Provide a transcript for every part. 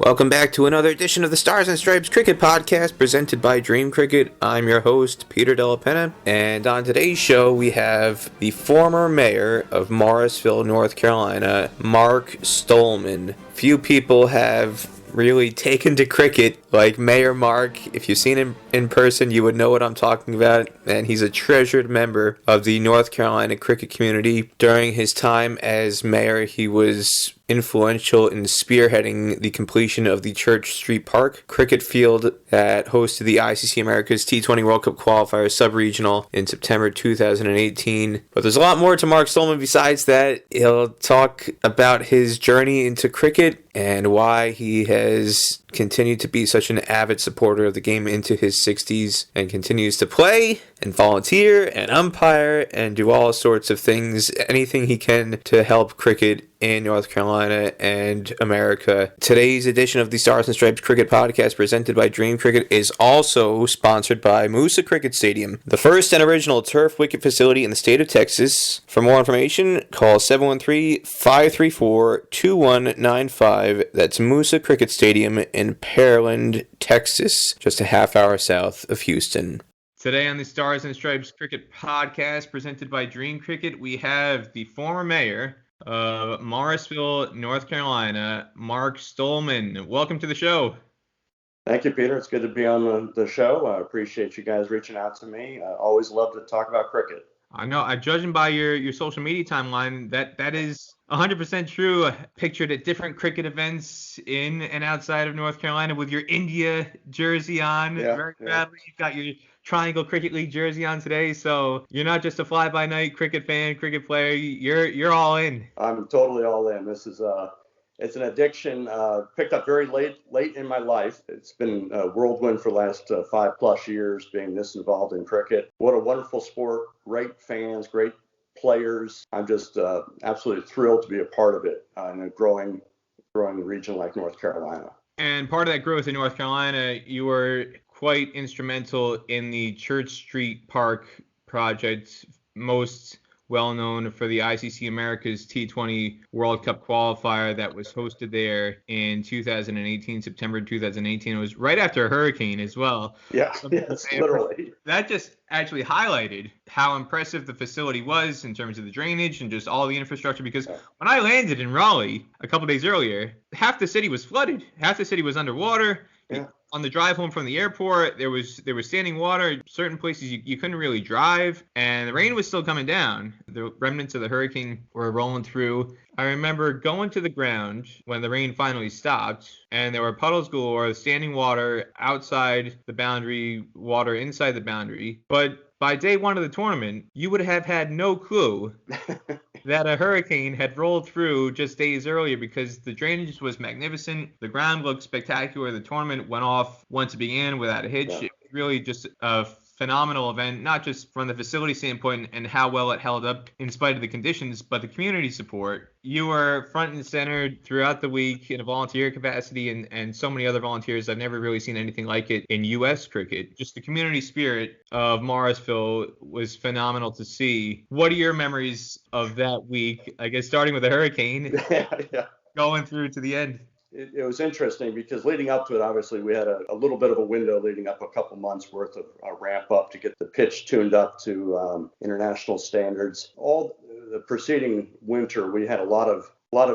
Welcome back to another edition of the Stars and Stripes Cricket Podcast presented by DreamCricket. I'm your host, Peter Della Penna, and on today's show we have the former mayor of Morrisville, North Carolina, Mark Stohlman. Few people have really taken to cricket like Mayor Mark. If you've seen him in person, you would know what I'm talking about, and he's a treasured member of the North Carolina cricket community. During his time as mayor, he was influential in spearheading the completion of the Church Street Park cricket field that hosted the ICC Americas T20 World Cup Qualifier sub-regional in September 2018. But there's a lot more to Mark Stohlman besides that. He'll talk about his journey into cricket and why he has continued to be such an avid supporter of the game into his 60s and continues to play and volunteer and umpire and do all sorts of things, anything he can to help cricket in North Carolina and America. Today's edition of the Stars and Stripes Cricket Podcast presented by DreamCricket is also sponsored by Moosa Cricket Stadium, the first and original turf wicket facility in the state of Texas. For more information, call 713-534-2195. That's Moosa Cricket Stadium in Pearland, Texas, just a half hour south of Houston. Today on the Stars and Stripes Cricket Podcast presented by DreamCricket, we have the former mayor of Morrisville, North Carolina, Mark Stohlman. Welcome to the show. Thank you, Peter. It's good to be on the show. I appreciate you guys reaching out to me. I always love to talk about cricket. I know. Judging by your social media timeline, that is 100% true. Pictured at different cricket events in and outside of North Carolina with your India jersey on. Very proudly. You've got your Triangle Cricket League jersey on today, so you're not just a fly-by-night cricket fan, cricket player. You're all in. I'm totally all in. This is it's an addiction picked up very late in my life. It's been a whirlwind for the last 5+ years being this involved in cricket. What a wonderful sport! Great fans, great players. I'm just absolutely thrilled to be a part of it in a growing region like North Carolina. And part of that growth in North Carolina, you were quite instrumental in the Church Street Park project, most well known for the ICC Americas T20 World Cup Qualifier that was hosted there in 2018, September 2018. It was right after a hurricane as well. Yes, literally. That just actually highlighted how impressive the facility was in terms of the drainage and just all the infrastructure, because when I landed in Raleigh a couple days earlier, half the city was flooded. Half the city was underwater. Yeah. On the drive home from the airport, there was standing water. Certain places you couldn't really drive, and the rain was still coming down. The remnants of the hurricane were rolling through. I remember going to the ground when the rain finally stopped, and there were puddles galore, standing water outside the boundary, water inside the boundary. But by day one of the tournament, you would have had no clue that a hurricane had rolled through just days earlier, because the drainage was magnificent. The ground looked spectacular. The tournament went off once it began without a hitch. Yeah. It was really just a phenomenal event, not just from the facility standpoint and how well it held up in spite of the conditions, but the community support. You were front and center throughout the week in a volunteer capacity, and so many other volunteers. I've never really seen anything like it in U.S. cricket. Just the community spirit of Morrisville was phenomenal to see. What are your memories of that week? I guess starting with the hurricane, going through to the end. It was interesting because leading up to it, obviously, we had a little bit of a window leading up, a couple months worth of ramp up to get the pitch tuned up to international standards. All the preceding winter, we had a lot of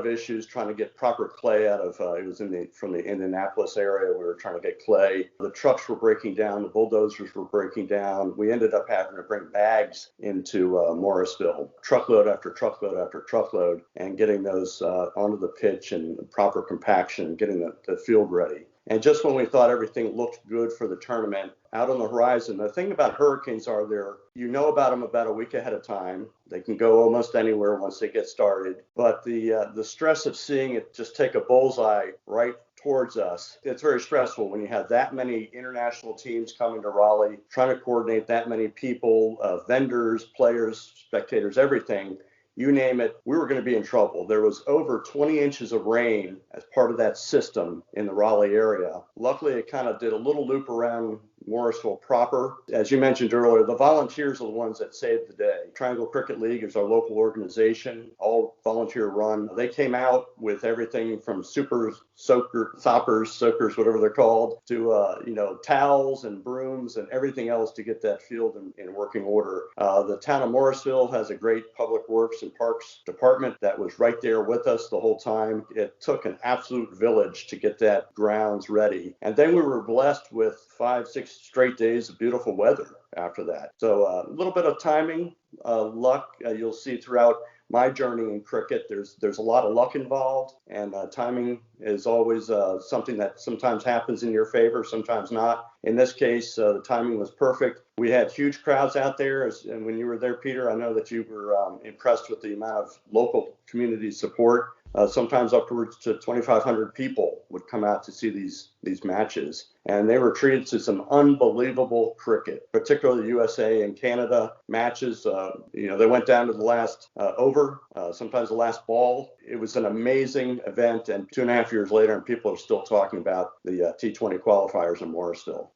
issues trying to get proper clay out of, it was from the Indianapolis area. We were trying to get clay. The trucks were breaking down. The bulldozers were breaking down. We ended up having to bring bags into Morrisville, truckload after truckload after truckload, and getting those onto the pitch and proper compaction, getting the field ready. And just when we thought everything looked good for the tournament, out on the horizon, the thing about hurricanes are you know about them about a week ahead of time. They can go almost anywhere once they get started. But the stress of seeing it just take a bullseye right towards us, it's very stressful when you have that many international teams coming to Raleigh, trying to coordinate that many people, vendors, players, spectators, everything. You name it, we were going to be in trouble. There was over 20 inches of rain as part of that system in the Raleigh area. Luckily, it kind of did a little loop around Morrisville proper. As you mentioned earlier, the volunteers are the ones that saved the day. Triangle Cricket League is our local organization, all volunteer run. They came out with everything from super soakers, whatever they're called, to towels and brooms and everything else to get that field in working order. The town of Morrisville has a great public works and parks department that was right there with us the whole time. It took an absolute village to get that grounds ready. And then we were blessed with 5-6 straight days of beautiful weather after that. So a little bit of timing, luck, you'll see throughout my journey in cricket. There's a lot of luck involved, and timing is always something that sometimes happens in your favor, sometimes not. In this case, the timing was perfect. We had huge crowds out there, and when you were there, Peter, I know that you were impressed with the amount of local community support. Sometimes upwards to 2,500 people would come out to see these matches, and they were treated to some unbelievable cricket, particularly the USA and Canada matches. They went down to the last over, sometimes the last ball. It was an amazing event, and 2.5 years later, and people are still talking about the T20 qualifiers in Morrisville.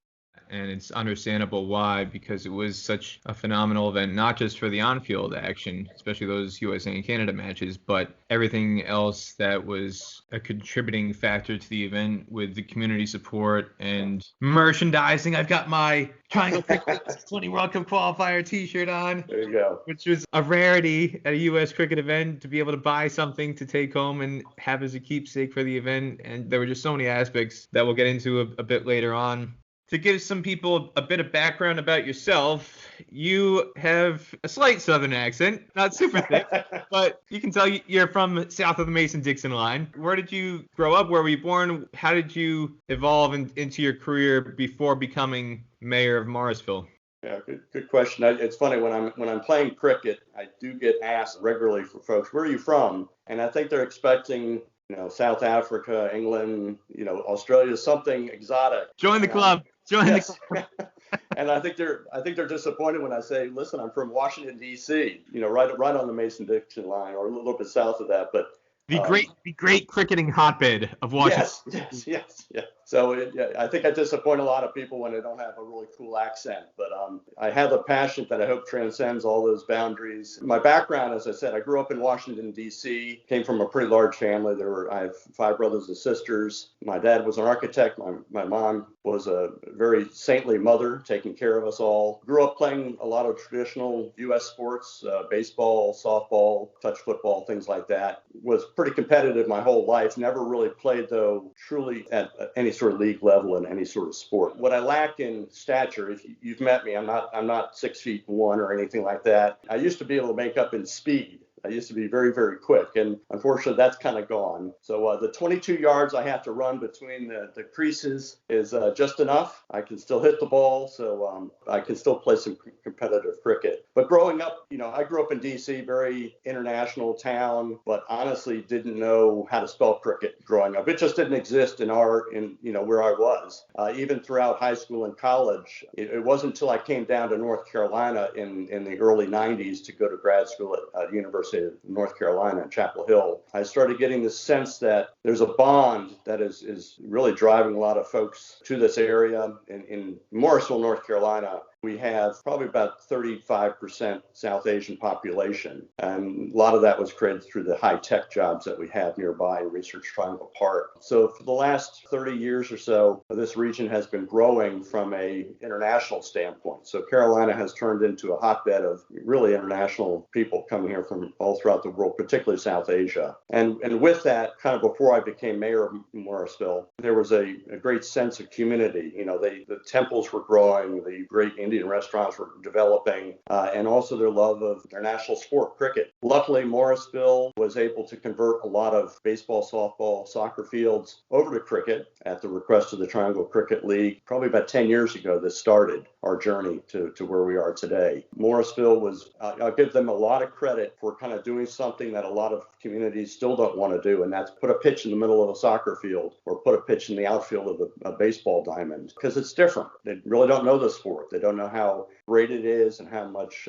And it's understandable why, because it was such a phenomenal event, not just for the on-field action, especially those USA and Canada matches, but everything else that was a contributing factor to the event with the community support and merchandising. I've got my Triangle Cricket 20 World Cup qualifier t-shirt on. There you go. Which was a rarity at a U.S. cricket event to be able to buy something to take home and have as a keepsake for the event. And there were just so many aspects that we'll get into a bit later on. To give some people a bit of background about yourself, you have a slight Southern accent, not super thick, but you can tell you're from south of the Mason-Dixon line. Where did you grow up? Where were you born? How did you evolve into your career before becoming mayor of Morrisville? Yeah, good question. It's funny when I'm playing cricket, I do get asked regularly from folks, "Where are you from?" And I think they're expecting, South Africa, England, Australia, something exotic. Join the club. Yes. And I think they're disappointed when I say, "Listen, I'm from Washington D.C. Right on the Mason-Dixon line, or a little bit south of that." But the great cricketing hotbed of Washington. Yes. So I think I disappoint a lot of people when I don't have a really cool accent. But I have a passion that I hope transcends all those boundaries. My background, as I said, I grew up in Washington, D.C., came from a pretty large family. I have 5 brothers and sisters. My dad was an architect. My mom was a very saintly mother, taking care of us all. Grew up playing a lot of traditional U.S. sports, baseball, softball, touch football, things like that. Was pretty competitive my whole life. Never really played, though, truly at any sort of league level in any sort of sport. What I lack in stature, if you've met me, I'm not 6'1" or anything like that. I used to be able to make up in speed. I used to be very, very quick, and unfortunately that's kind of gone. So the 22 yards I have to run between the creases is just enough. I can still hit the ball, so I can still play some competitive cricket. But growing up, I grew up in D.C., very international town, but honestly didn't know how to spell cricket growing up. It just didn't exist in where I was. Even throughout high school and college, it wasn't until I came down to North Carolina in the early 90s to go to grad school at University of North Carolina at Chapel Hill. I started getting the sense that there's a bond that is really driving a lot of folks to this area. In Morrisville, North Carolina, we have probably about 35% South Asian population. And a lot of that was created through the high-tech jobs that we have nearby in Research Triangle Park. So for the last 30 years or so, this region has been growing from an international standpoint. So Carolina has turned into a hotbed of really international people coming here from all throughout the world, particularly South Asia. And with that, kind of before I became mayor of Morrisville, there was a great sense of community. The temples were growing, the great Indian restaurants were developing, and also their love of their national sport, cricket. Luckily, Morrisville was able to convert a lot of baseball, softball, soccer fields over to cricket at the request of the Triangle Cricket League. Probably about 10 years ago, this started our journey to where we are today. Morrisville was, I'll give them a lot of credit for kind of doing something that a lot of communities still don't want to do, and that's put a pitch in the middle of a soccer field or put a pitch in the outfield of a baseball diamond, because it's different. They really don't know the sport. They don't know how great it is and how much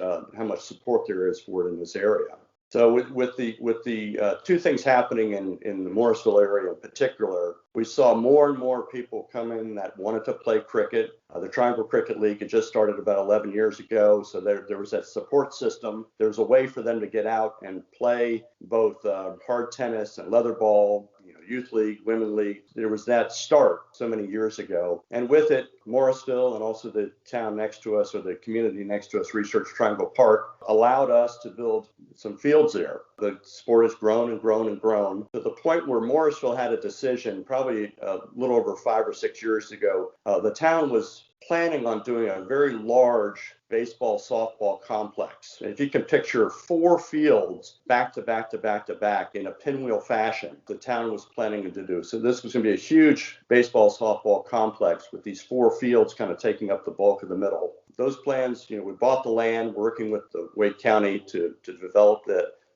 support there is for it in this area. So with the two things happening in the Morrisville area in particular, we saw more and more people come in that wanted to play cricket. The Triangle Cricket League had just started about 11 years ago, so there was that support system. There's a way for them to get out and play both hard tennis and leather ball, youth league, women league. There was that start so many years ago. And with it, Morrisville and also the town next to us, or the community next to us, Research Triangle Park, allowed us to build some fields there. The sport has grown and grown and grown to the point where Morrisville had a decision probably a little over 5 or 6 years ago. The town was planning on doing a very large baseball, softball complex. And if you can picture 4 fields back to back to back to back in a pinwheel fashion, the town was planning to do. So this was going to be a huge baseball, softball complex with these 4 fields kind of taking up the bulk of the middle. Those plans, we bought the land, working with the Wake County to develop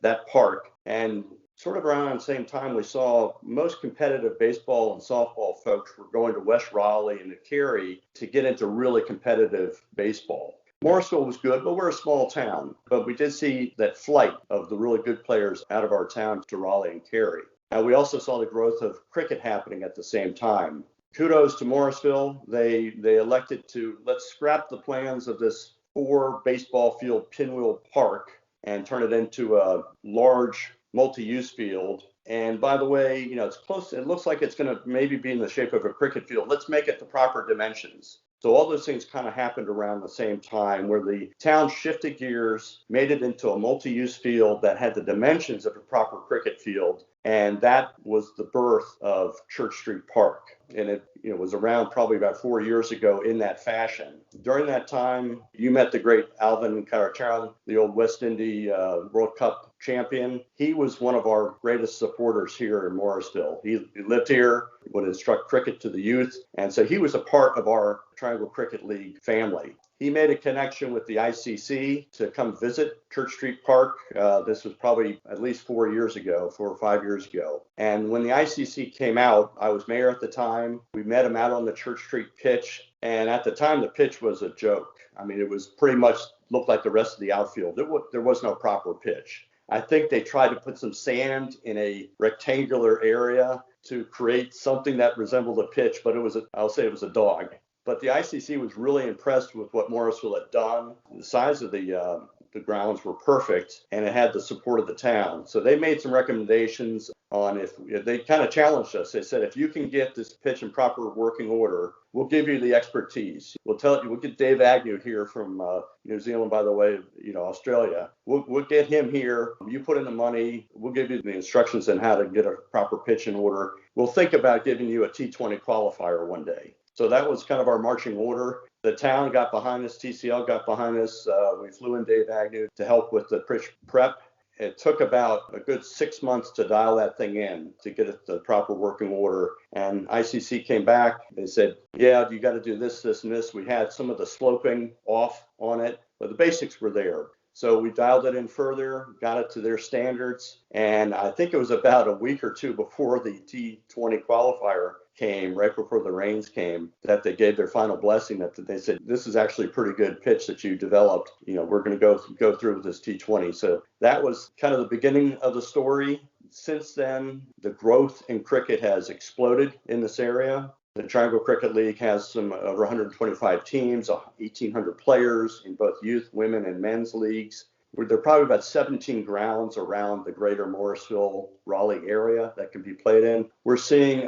that park. And sort of around the same time, we saw most competitive baseball and softball folks were going to West Raleigh and to Cary to get into really competitive baseball. Morrisville was good, but we're a small town. But we did see that flight of the really good players out of our town to Raleigh and Cary. And we also saw the growth of cricket happening at the same time. Kudos to Morrisville. They elected to, let's scrap the plans of this 4 baseball field pinwheel park and turn it into a large multi-use field. And by the way, it's close. It looks like it's going to maybe be in the shape of a cricket field. Let's make it the proper dimensions. So all those things kind of happened around the same time, where the town shifted gears, made it into a multi-use field that had the dimensions of a proper cricket field. And that was the birth of Church Street Park. And it was around probably about 4 years ago in that fashion. During that time, you met the great Alvin Kallicharran, the old West Indies World Cup champion. He was one of our greatest supporters here in Morrisville. He lived here, would instruct cricket to the youth. And so he was a part of our Triangle Cricket League family. He made a connection with the ICC to come visit Church Street Park. This was probably at least 4 or 5 years ago. And when the ICC came out, I was mayor at the time. We met him out on the Church Street pitch. And at the time, the pitch was a joke. I mean, it was pretty much looked like the rest of the outfield. There was no proper pitch. I think they tried to put some sand in a rectangular area to create something that resembled a pitch, but I'll say it was a dog. But the ICC was really impressed with what Morrisville had done. The size of the grounds were perfect, and it had the support of the town. So they made some recommendations on if they kind of challenged us. They said, if you can get this pitch in proper working order, we'll give you the expertise. We'll get Dave Agnew here from New Zealand, by the way, Australia. We'll get him here. You put in the money. We'll give you the instructions on how to get a proper pitch in order. We'll think about giving you a T20 qualifier one day. So that was kind of our marching order. The town got behind us. TCL got behind us. We flew in Dave Agnew to help with the pitch prep. It took about a good 6 months to dial that thing in, to get it the proper working order. And ICC came back. They said, yeah, you got to do this, this, and this. We had some of the sloping off on it, but the basics were there. So we dialed it in further, got it to their standards. And I think it was about a week or two before the T20 qualifier came, right before the rains came, that they gave their final blessing, that they said, this is actually a pretty good pitch that you developed. We're going to go through with this T20. So that was kind of the beginning of the story. Since then, the growth in cricket has exploded in this area. The Triangle Cricket League has some over 125 teams, 1,800 players in both youth, women, and men's leagues. There are probably about 17 grounds around the greater Morrisville, Raleigh area that can be played in. We're seeing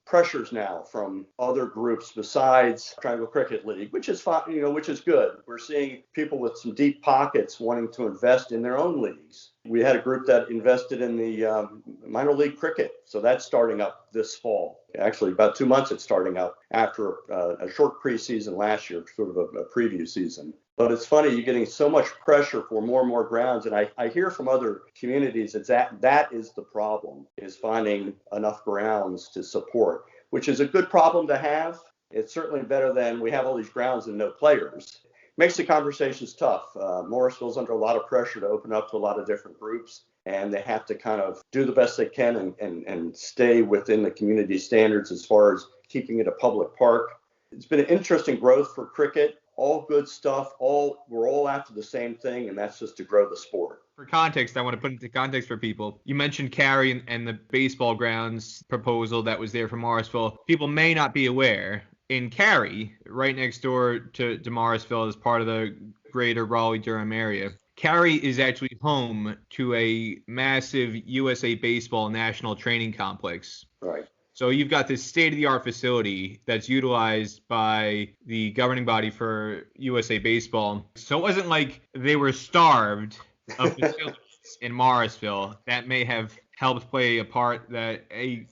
pressures now from other groups besides Triangle Cricket League, which is fine, which is good. We're seeing people with some deep pockets wanting to invest in their own leagues. We had a group that invested in the minor league cricket, so that's starting up this fall. Actually, about 2 months it's starting up after a short preseason last year, sort of a preview season. But it's funny, you're getting so much pressure for more and more grounds. And I hear from other communities that is the problem, is finding enough grounds to support, which is a good problem to have. It's certainly better than we have all these grounds and no players. Makes the conversations tough. Morrisville's under a lot of pressure to open up to a lot of different groups, and they have to kind of do the best they can and stay within the community standards as far as keeping it a public park. It's been an interesting growth for cricket. All good stuff. We're all after the same thing, and that's just to grow the sport. For context, I want to put into context for people. You mentioned Cary and the baseball grounds proposal that was there for Morrisville. People may not be aware. In Cary, right next door to Morrisville, as part of the greater Raleigh-Durham area, Cary is actually home to a massive USA Baseball national training complex. Right. So you've got this state-of-the-art facility that's utilized by the governing body for USA Baseball. So it wasn't like they were starved of facilities in Morrisville. That may have helped play a part that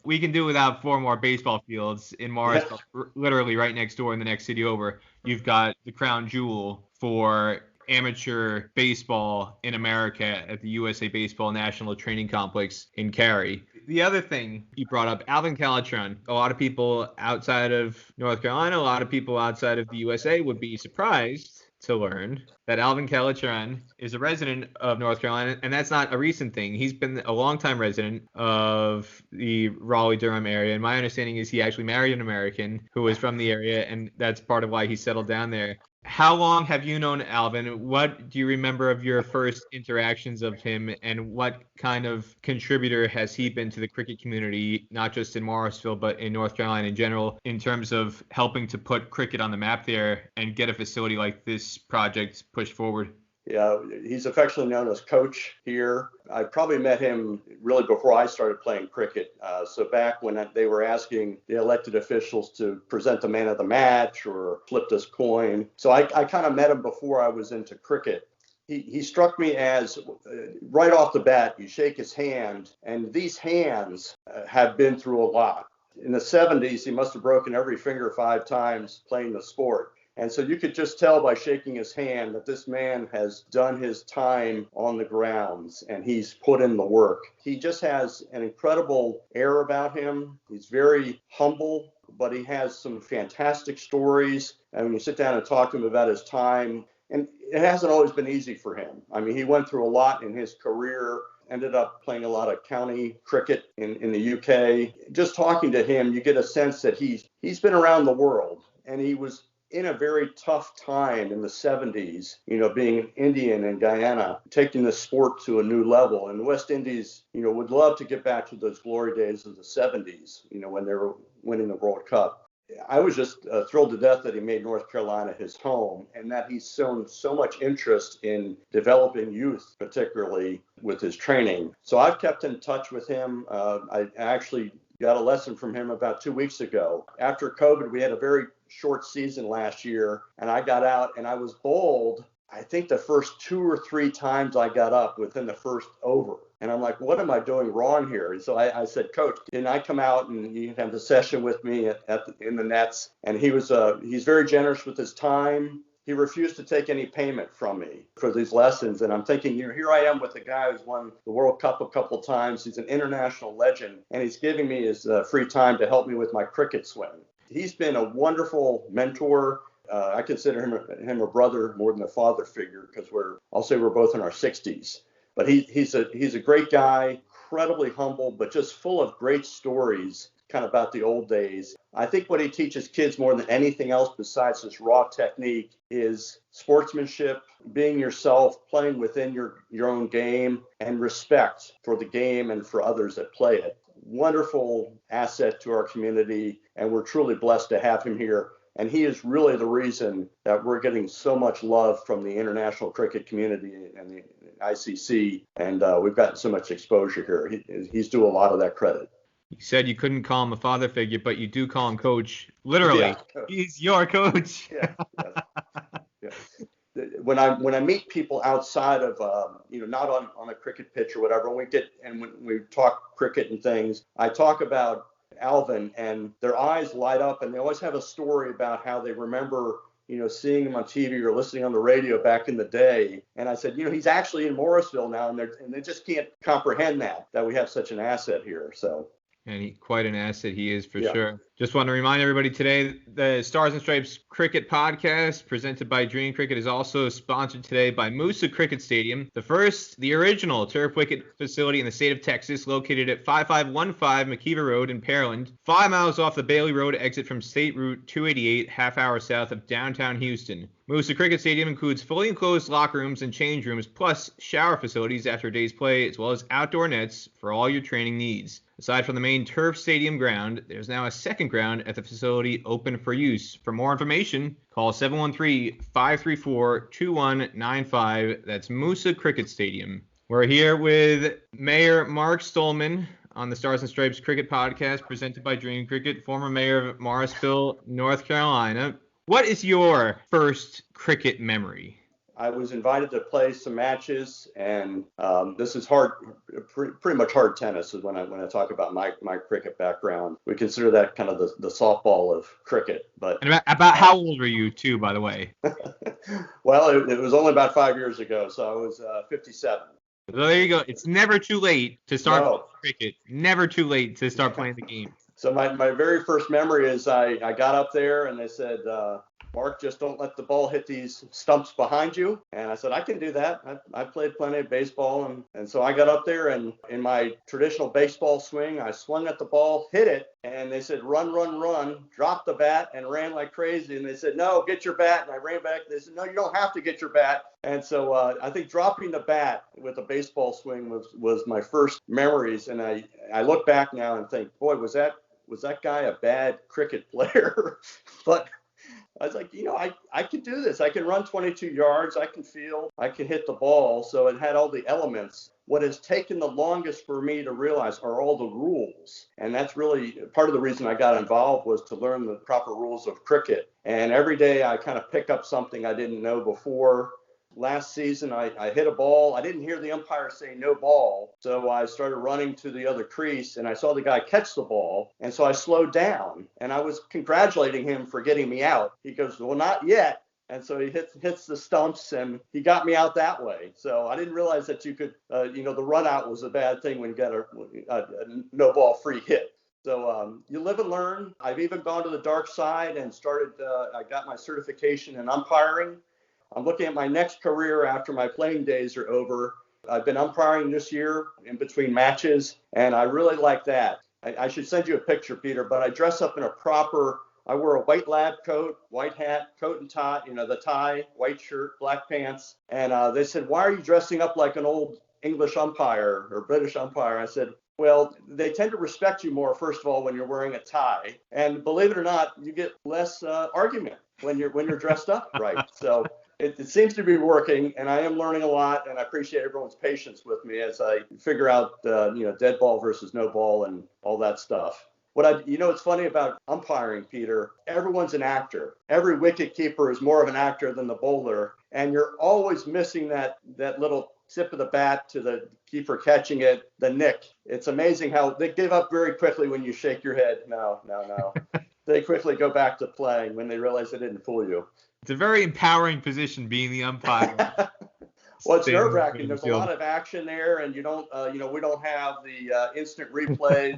we can do without 4 more baseball fields in Morrisville, literally right next door in the next city over. You've got the crown jewel for amateur baseball in America at the USA Baseball National Training Complex in Cary. The other thing you brought up, Alvin Kallicharran. A lot of people outside of North Carolina, a lot of people outside of the USA would be surprised to learn that Alvin Kallicharran is a resident of North Carolina, and that's not a recent thing. He's been a longtime resident of the Raleigh-Durham area, and my understanding is he actually married an American who was from the area, and that's part of why he settled down there. How long have you known Alvin? What do you remember of your first interactions of him, and what kind of contributor has he been to the cricket community, not just in Morrisville, but in North Carolina in general, in terms of helping to put cricket on the map there and get a facility like this project pushed forward? Yeah, he's affectionately known as Coach here. I probably met him really before I started playing cricket. So back when they were asking the elected officials to present the man of the match or flip this coin. So I kind of met him before I was into cricket. He struck me as, right off the bat, you shake his hand, and these hands have been through a lot. In the 70s, he must have broken every finger 5 times playing the sport. And so you could just tell by shaking his hand that this man has done his time on the grounds and he's put in the work. He just has an incredible air about him. He's very humble, but he has some fantastic stories. And when you sit down and talk to him about his time, and it hasn't always been easy for him. I mean, he went through a lot in his career, ended up playing a lot of county cricket in the UK. Just talking to him, you get a sense that he's been around the world, and he was in a very tough time in the 70s, being Indian in Guyana, taking the sport to a new level. And the West Indies, would love to get back to those glory days of the 70s, when they were winning the World Cup. I was just thrilled to death that he made North Carolina his home, and that he's shown so much interest in developing youth, particularly with his training. So I've kept in touch with him. I actually got a lesson from him about 2 weeks ago. After COVID, we had a very short season last year, and I got out and I was bowled, I think the first 2 or 3 times I got up within the first over. And I'm like, what am I doing wrong here? And so I said, Coach, can I come out and you can have the session with me in the nets? And he's very generous with his time. He refused to take any payment from me for these lessons. And I'm thinking, here I am with a guy who's won the World Cup a couple of times. He's an international legend, and he's giving me his free time to help me with my cricket swing. He's been a wonderful mentor. I consider him a brother more than a father figure, because I'll say we're both in our 60s. But he's a great guy, incredibly humble, but just full of great stories, kind of about the old days. I think what he teaches kids more than anything else besides this raw technique is sportsmanship, being yourself, playing within your own game, and respect for the game and for others that play it. Wonderful asset to our community, and we're truly blessed to have him here. And he is really the reason that we're getting so much love from the international cricket community and the ICC, and we've gotten so much exposure here. He's due a lot of that credit. You said you couldn't call him a father figure, but you do call him coach. Literally, yeah. He's your coach. Yeah. When I meet people outside of not on a cricket pitch or whatever, when we talk cricket and things, I talk about Alvin, and their eyes light up, and they always have a story about how they remember seeing him on TV or listening on the radio back in the day. And I said, he's actually in Morrisville now, and they just can't comprehend that we have such an asset here. So. And quite an asset he is, for sure. Just want to remind everybody today, the Stars and Stripes Cricket Podcast, presented by DreamCricket, is also sponsored today by Moosa Cricket Stadium, the original turf wicket facility in the state of Texas, located at 5515 McKeever Road in Pearland, 5 miles off the Bailey Road exit from State Route 288, half hour south of downtown Houston. Moosa Cricket Stadium includes fully enclosed locker rooms and change rooms, plus shower facilities after a day's play, as well as outdoor nets for all your training needs. Aside from the main turf stadium ground, there's now a second ground at the facility open for use. For more information, call 713-534-2195. That's Moosa Cricket Stadium. We're here with Mayor Mark Stohlman on the Stars and Stripes Cricket Podcast presented by DreamCricket, former mayor of Morrisville, North Carolina. What is your first cricket memory? I was invited to play some matches, and this is pretty much hard tennis is when I talk about my cricket background. We consider that kind of the softball of cricket. But and about how old were you, too, by the way? Well, it was only about 5 years ago, so I was 57. So there you go. It's never too late to start playing cricket. Never too late to start playing the game. So my very first memory is I got up there and they said, Mark, just don't let the ball hit these stumps behind you. And I said, I can do that. I played plenty of baseball. And so I got up there, and in my traditional baseball swing, I swung at the ball, hit it. And they said, run, dropped the bat and ran like crazy. And they said, no, get your bat. And I ran back. They said, no, you don't have to get your bat. And so I think dropping the bat with a baseball swing was my first memories. And I look back now and think, boy, was that guy a bad cricket player? But I was like, I can do this. I can run 22 yards. I can field. I can hit the ball. So it had all the elements. What has taken the longest for me to realize are all the rules. And that's really part of the reason I got involved, was to learn the proper rules of cricket. And every day I kind of pick up something I didn't know before. Last season, I hit a ball. I didn't hear the umpire say no ball. So I started running to the other crease, and I saw the guy catch the ball. And so I slowed down, and I was congratulating him for getting me out. He goes, well, not yet. And so he hits the stumps, and he got me out that way. So I didn't realize that you could, the run out was a bad thing when you got a no ball free hit. So you live and learn. I've even gone to the dark side and I got my certification in umpiring. I'm looking at my next career after my playing days are over. I've been umpiring this year in between matches, and I really like that. I should send you a picture, Peter, but I dress up in I wear a white lab coat, white hat, coat and tie, the tie, white shirt, black pants. And they said, why are you dressing up like an old English umpire or British umpire? I said, well, they tend to respect you more, first of all, when you're wearing a tie. And believe it or not, you get less argument when you're dressed up right. So it seems to be working, and I am learning a lot, and I appreciate everyone's patience with me as I figure out, dead ball versus no ball and all that stuff. It's funny about umpiring, Peter, everyone's an actor. Every wicket keeper is more of an actor than the bowler, and you're always missing that little tip of the bat to the keeper catching it, the nick. It's amazing how they give up very quickly when you shake your head. No. They quickly go back to playing when they realize they didn't fool you. It's a very empowering position, being the umpire. Well, it's nerve-wracking. There's a lot of action there, and you don't, we don't have the instant replay,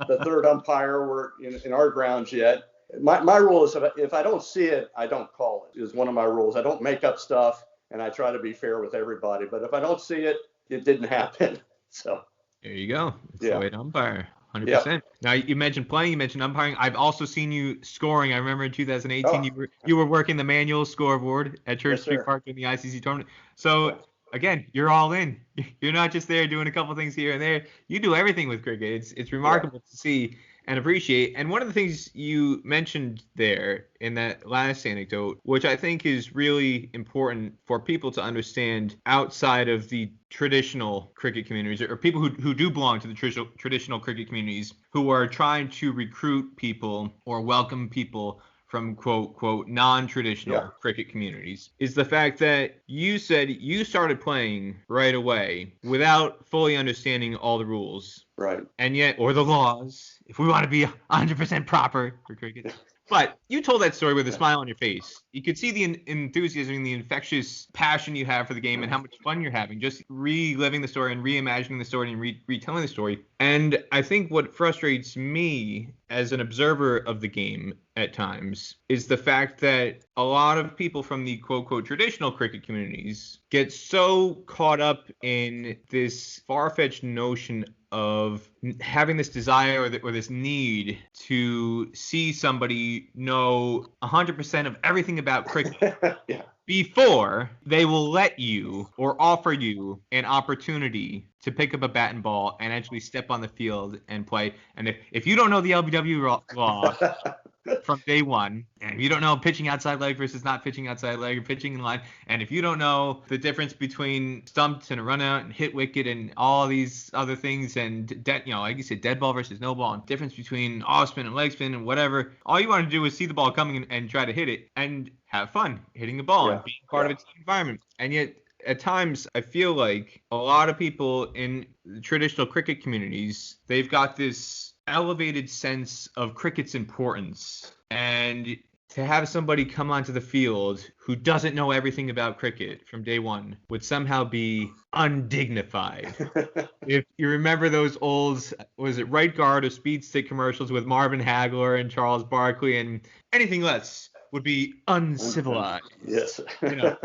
the third umpire. We're in our grounds yet. My rule is if I don't see it, I don't call it. Is one of my rules. I don't make up stuff, and I try to be fair with everybody. But if I don't see it, it didn't happen. So there you go. It's the way to umpire. 100%. Yep. Now, you mentioned playing, you mentioned umpiring. I've also seen you scoring. I remember in 2018, you were working the manual scoreboard at Church Street Park in the ICC tournament. So, again, you're all in. You're not just there doing a couple things here and there. You do everything with cricket. It's remarkable to see and appreciate. And one of the things you mentioned there in that last anecdote, which I think is really important for people to understand outside of the traditional cricket communities, or people who do belong to the traditional cricket communities, who are trying to recruit people or welcome people from quote non-traditional cricket communities, is the fact that you said you started playing right away without fully understanding all the rules. Right. And yet, or the laws, if we want to be 100% proper for cricket. But you told that story with a smile on your face. You could see the enthusiasm and the infectious passion you have for the game and how much fun you're having, just reliving the story and reimagining the story and retelling the story. And I think what frustrates me as an observer of the game at times is the fact that a lot of people from the quote traditional cricket communities get so caught up in this far-fetched notion of having this desire or this need to see somebody know 100% of everything about cricket Yeah. before they will let you or offer you an opportunity to pick up a bat and ball and actually step on the field and play. And if you don't know the LBW law from day one, and if you don't know pitching outside leg versus not pitching outside leg or pitching in line, and if you don't know the difference between stumped and a run out and hit wicket and all these other things, and like you said, dead ball versus no ball, and difference between off spin and leg spin and whatever, all you want to do is see the ball coming and try to hit it and have fun hitting the ball and being part of its environment. And yet at times I feel like a lot of people in the traditional cricket communities, they've got this elevated sense of cricket's importance, and to have somebody come onto the field who doesn't know everything about cricket from day one would somehow be undignified. If you remember those old, was it right guard or speed stick commercials with Marvin Hagler and Charles Barkley, and anything less would be uncivilized. Yes. And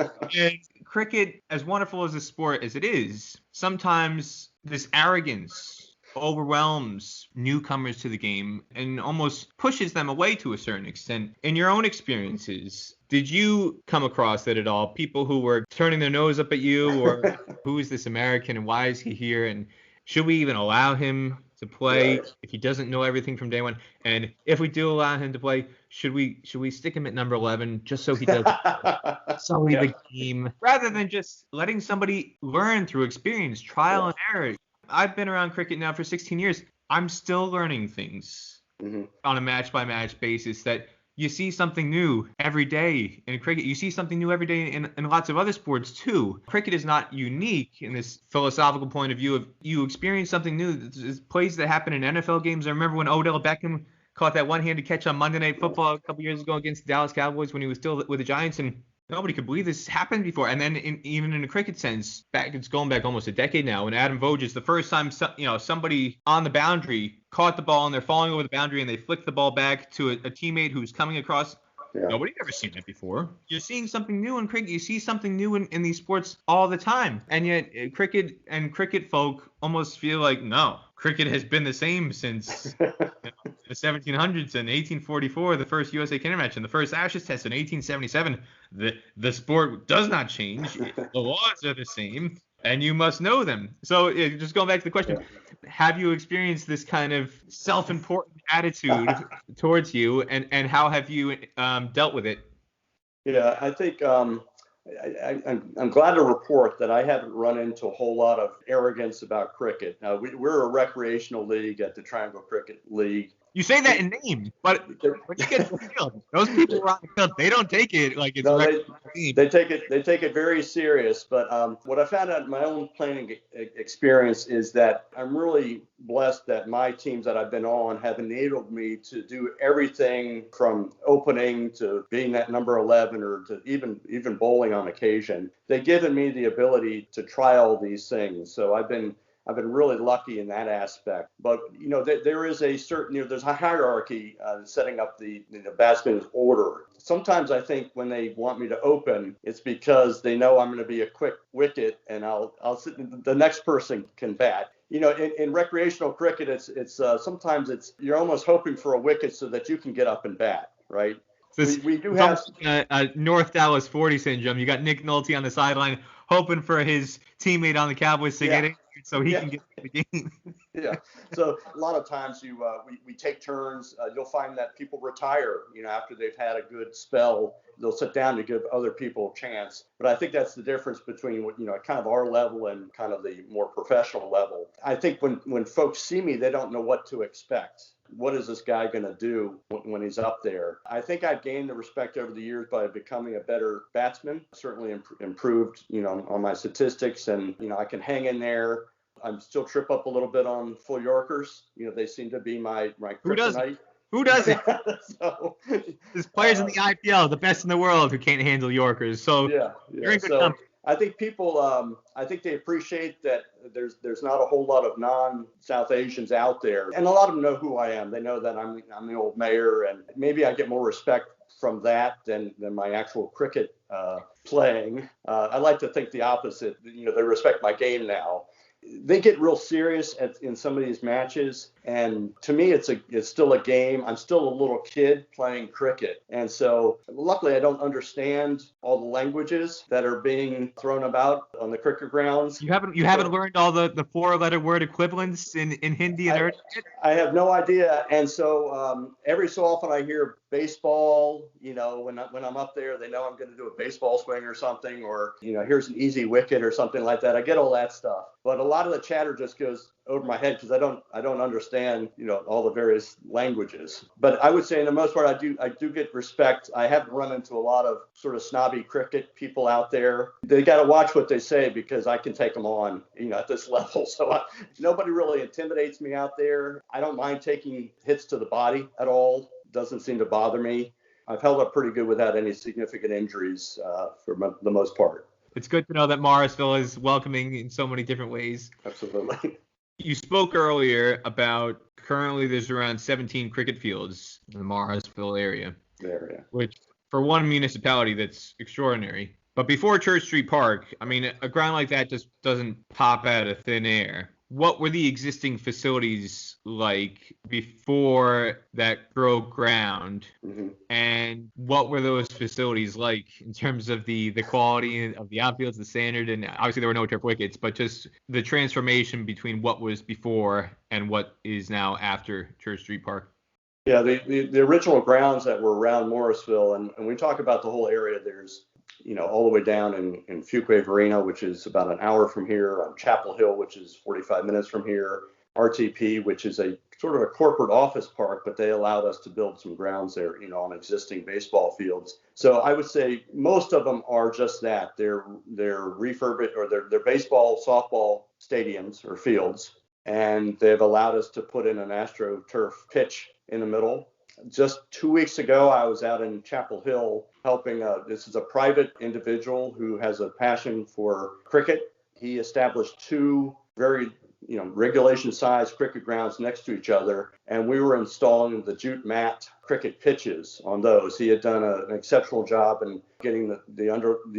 cricket, as wonderful as a sport as it is, sometimes this arrogance overwhelms newcomers to the game and almost pushes them away to a certain extent. In your own experiences, did you come across that at all? People who were turning their nose up at you, or who is this American and why is he here? And should we even allow him to play if he doesn't know everything from day one? And if we do allow him to play, should we stick him at number 11 just so he does sully the game, rather than just letting somebody learn through experience, trial and error? I've been around cricket now for 16 years. I'm still learning things on a match-by-match basis, that you see something new every day in cricket. You see something new every day in lots of other sports too. Cricket is not unique in this philosophical point of view of you experience something new. There's plays that happen in NFL games. I remember when Odell Beckham caught that one-handed catch on Monday Night Football a couple years ago against the Dallas Cowboys when he was still with the Giants, and nobody could believe this happened before. And then even in a cricket sense, it's going back almost a decade now, when Adam Voges, the first time somebody on the boundary caught the ball and they're falling over the boundary and they flick the ball back to a teammate who's coming across. Yeah. Nobody's ever seen that before. You're seeing something new in cricket. You see something new in these sports all the time. And yet cricket and cricket folk almost feel like, no, cricket has been the same since the 1700s. In 1844, the first USA Canada match, and the first Ashes Test in 1877. The sport does not change. The laws are the same, and you must know them. So just going back to the question, have you experienced this kind of self-important attitude towards you, and how have you dealt with it? Yeah, I think I'm glad to report that I haven't run into a whole lot of arrogance about cricket. We're a recreational league at the Triangle Cricket League. You say that in name, but when you get to the field, those people around the field, they don't take it like it's they take it very serious. But what I found out in my own playing experience is that I'm really blessed that my teams that I've been on have enabled me to do everything from opening to being that number 11 or to even bowling on occasion. They've given me the ability to try all these things. So I've been really lucky in that aspect. But, there is a certain, there's a hierarchy setting up the batsman's order. Sometimes I think when they want me to open, it's because they know I'm going to be a quick wicket and I'll sit, the next person can bat. In recreational cricket, it's sometimes you're almost hoping for a wicket so that you can get up and bat, right? We do have North Dallas 40 syndrome. You got Nick Nolte on the sideline hoping for his teammate on the Cowboys to get it so he can get the game. Yeah. So a lot of times we take turns. You'll find that people retire, after they've had a good spell. They'll sit down to give other people a chance. But I think that's the difference between kind of our level and kind of the more professional level. I think when folks see me, they don't know what to expect. What is this guy going to do when he's up there? I think I've gained the respect over the years by becoming a better batsman. Certainly improved, on my statistics, and I can hang in there. I still trip up a little bit on full Yorkers. They seem to be my kryptonite. Who doesn't? So, there's players in the IPL, the best in the world, who can't handle Yorkers. So you're in good company. I think people, they appreciate that there's not a whole lot of non-South Asians out there. And a lot of them know who I am. They know that I'm the old mayor, and maybe I get more respect from that than my actual cricket playing. I like to think the opposite. They respect my game now. they get real serious in some of these matches. And to me, it's still a game. I'm still a little kid playing cricket. And so luckily, I don't understand all the languages that are being thrown about on the cricket grounds. You haven't learned all the four-letter word equivalents in Hindi and Urdu? I have no idea. And so every so often I hear baseball, when I'm up there, they know I'm going to do a baseball swing or something, or, here's an easy wicket or something like that. I get all that stuff. But a lot of the chatter just goes over my head because I don't understand, all the various languages. But I would say, in the most part, I do get respect. I have run into a lot of sort of snobby cricket people out there. They got to watch what they say because I can take them on, at this level. So nobody really intimidates me out there. I don't mind taking hits to the body at all. Doesn't seem to bother me. I've held up pretty good without any significant injuries for the most part. It's good to know that Morrisville is welcoming in so many different ways. Absolutely. You spoke earlier about currently there's around 17 cricket fields in the Morrisville area. Which for one municipality, that's extraordinary. But before Church Street Park, I mean, a ground like that just doesn't pop out of thin air. What were the existing facilities like before that broke ground? Mm-hmm. And what were those facilities like in terms of the quality of the outfields, the standard, and obviously there were no turf wickets, but just the transformation between what was before and what is now after Church Street Park? Yeah, the original grounds that were around Morrisville, and we talk about the whole area, there's all the way down in Fuquay Arena, which is about an hour from here, on Chapel Hill, which is 45 minutes from here, RTP, which is a sort of a corporate office park, but they allowed us to build some grounds there, on existing baseball fields. So I would say most of them are just that. They're refurbished, or they're baseball, softball stadiums or fields, and they've allowed us to put in an AstroTurf pitch in the middle. Just 2 weeks ago, I was out in Chapel Hill helping. This is a private individual who has a passion for cricket. He established two very, regulation-sized cricket grounds next to each other, and we were installing the jute mat cricket pitches on those. He had done an exceptional job in getting the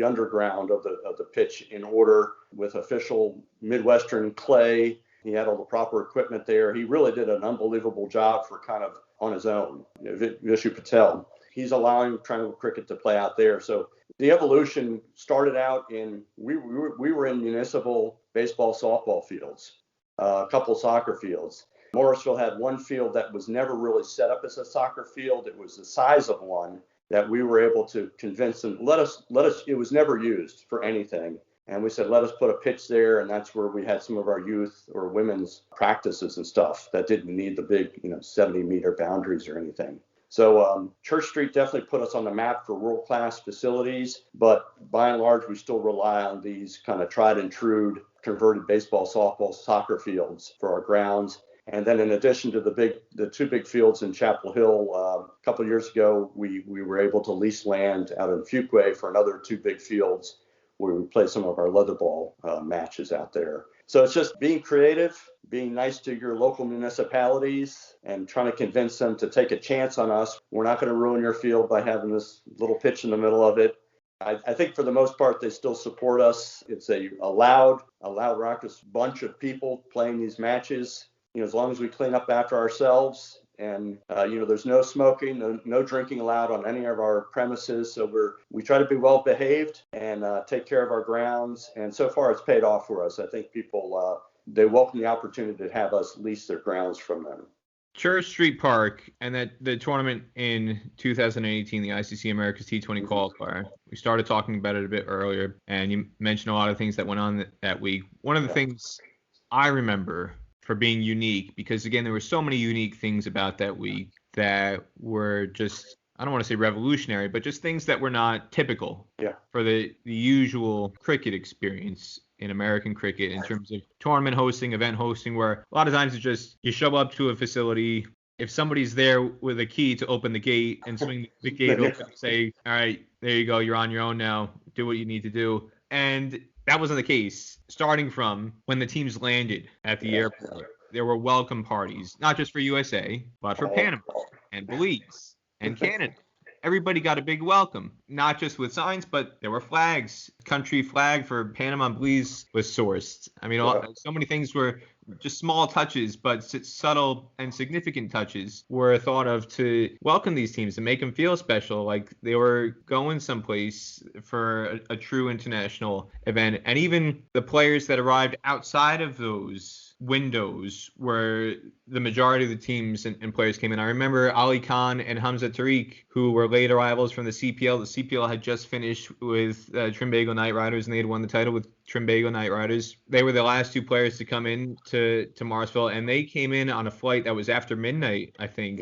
underground of the pitch in order with official Midwestern clay. He had all the proper equipment there. He really did an unbelievable job for kind of on his own. Vishu Patel. He's allowing triangle cricket to play out there. So the evolution started out we were in municipal baseball, softball fields, a couple soccer fields. Morrisville had one field that was never really set up as a soccer field. It was the size of one that we were able to convince them, let us, it was never used for anything. And we said, let us put a pitch there. And that's where we had some of our youth or women's practices and stuff that didn't need the big, 70-meter boundaries or anything. So Church Street definitely put us on the map for world-class facilities. But by and large, we still rely on these kind of tried and true converted baseball, softball, soccer fields for our grounds. And then in addition to the two big fields in Chapel Hill, a couple of years ago, we were able to lease land out in Fuquay for another two big fields, where we play some of our leather ball matches out there. So it's just being creative, being nice to your local municipalities, and trying to convince them to take a chance on us. We're not going to ruin your field by having this little pitch in the middle of it. I think for the most part, they still support us. It's a loud, raucous bunch of people playing these matches. As long as we clean up after ourselves. And, there's no smoking, no drinking allowed on any of our premises. So we try to be well behaved and take care of our grounds. And so far, it's paid off for us. I think people, they welcome the opportunity to have us lease their grounds from them. Church Street Park and the tournament in 2018, the ICC Americas T20 Qualifier. We started talking about it a bit earlier, and you mentioned a lot of things that went on that week. One of the things I remember for being unique, because again, there were so many unique things about that week that were just, I don't want to say revolutionary, but just things that were not typical for the usual cricket experience in American cricket in terms of tournament hosting, event hosting, where a lot of times it's just you show up to a facility. If somebody's there with a key to open the gate and swing the gate open and say, all right, there you go, you're on your own now, do what you need to do. And that wasn't the case. Starting from when the teams landed at the airport, there were welcome parties, not just for USA, but for Panama and Belize and Canada everybody got a big welcome, not just with signs, but there were flags. Country flag for Panama and Belize was sourced. I mean, so many things were just small touches, but subtle and significant touches were thought of to welcome these teams and make them feel special, like they were going someplace for a true international event. And even the players that arrived outside of those windows where the majority of the teams and players came in. I remember Ali Khan and Hamza Tariq, who were late arrivals from the CPL. The CPL had just finished with Trinbago Knight Riders, and they had won the title with Trinbago Knight Riders. They were the last two players to come in to Morrisville, and they came in on a flight that was after midnight, I think,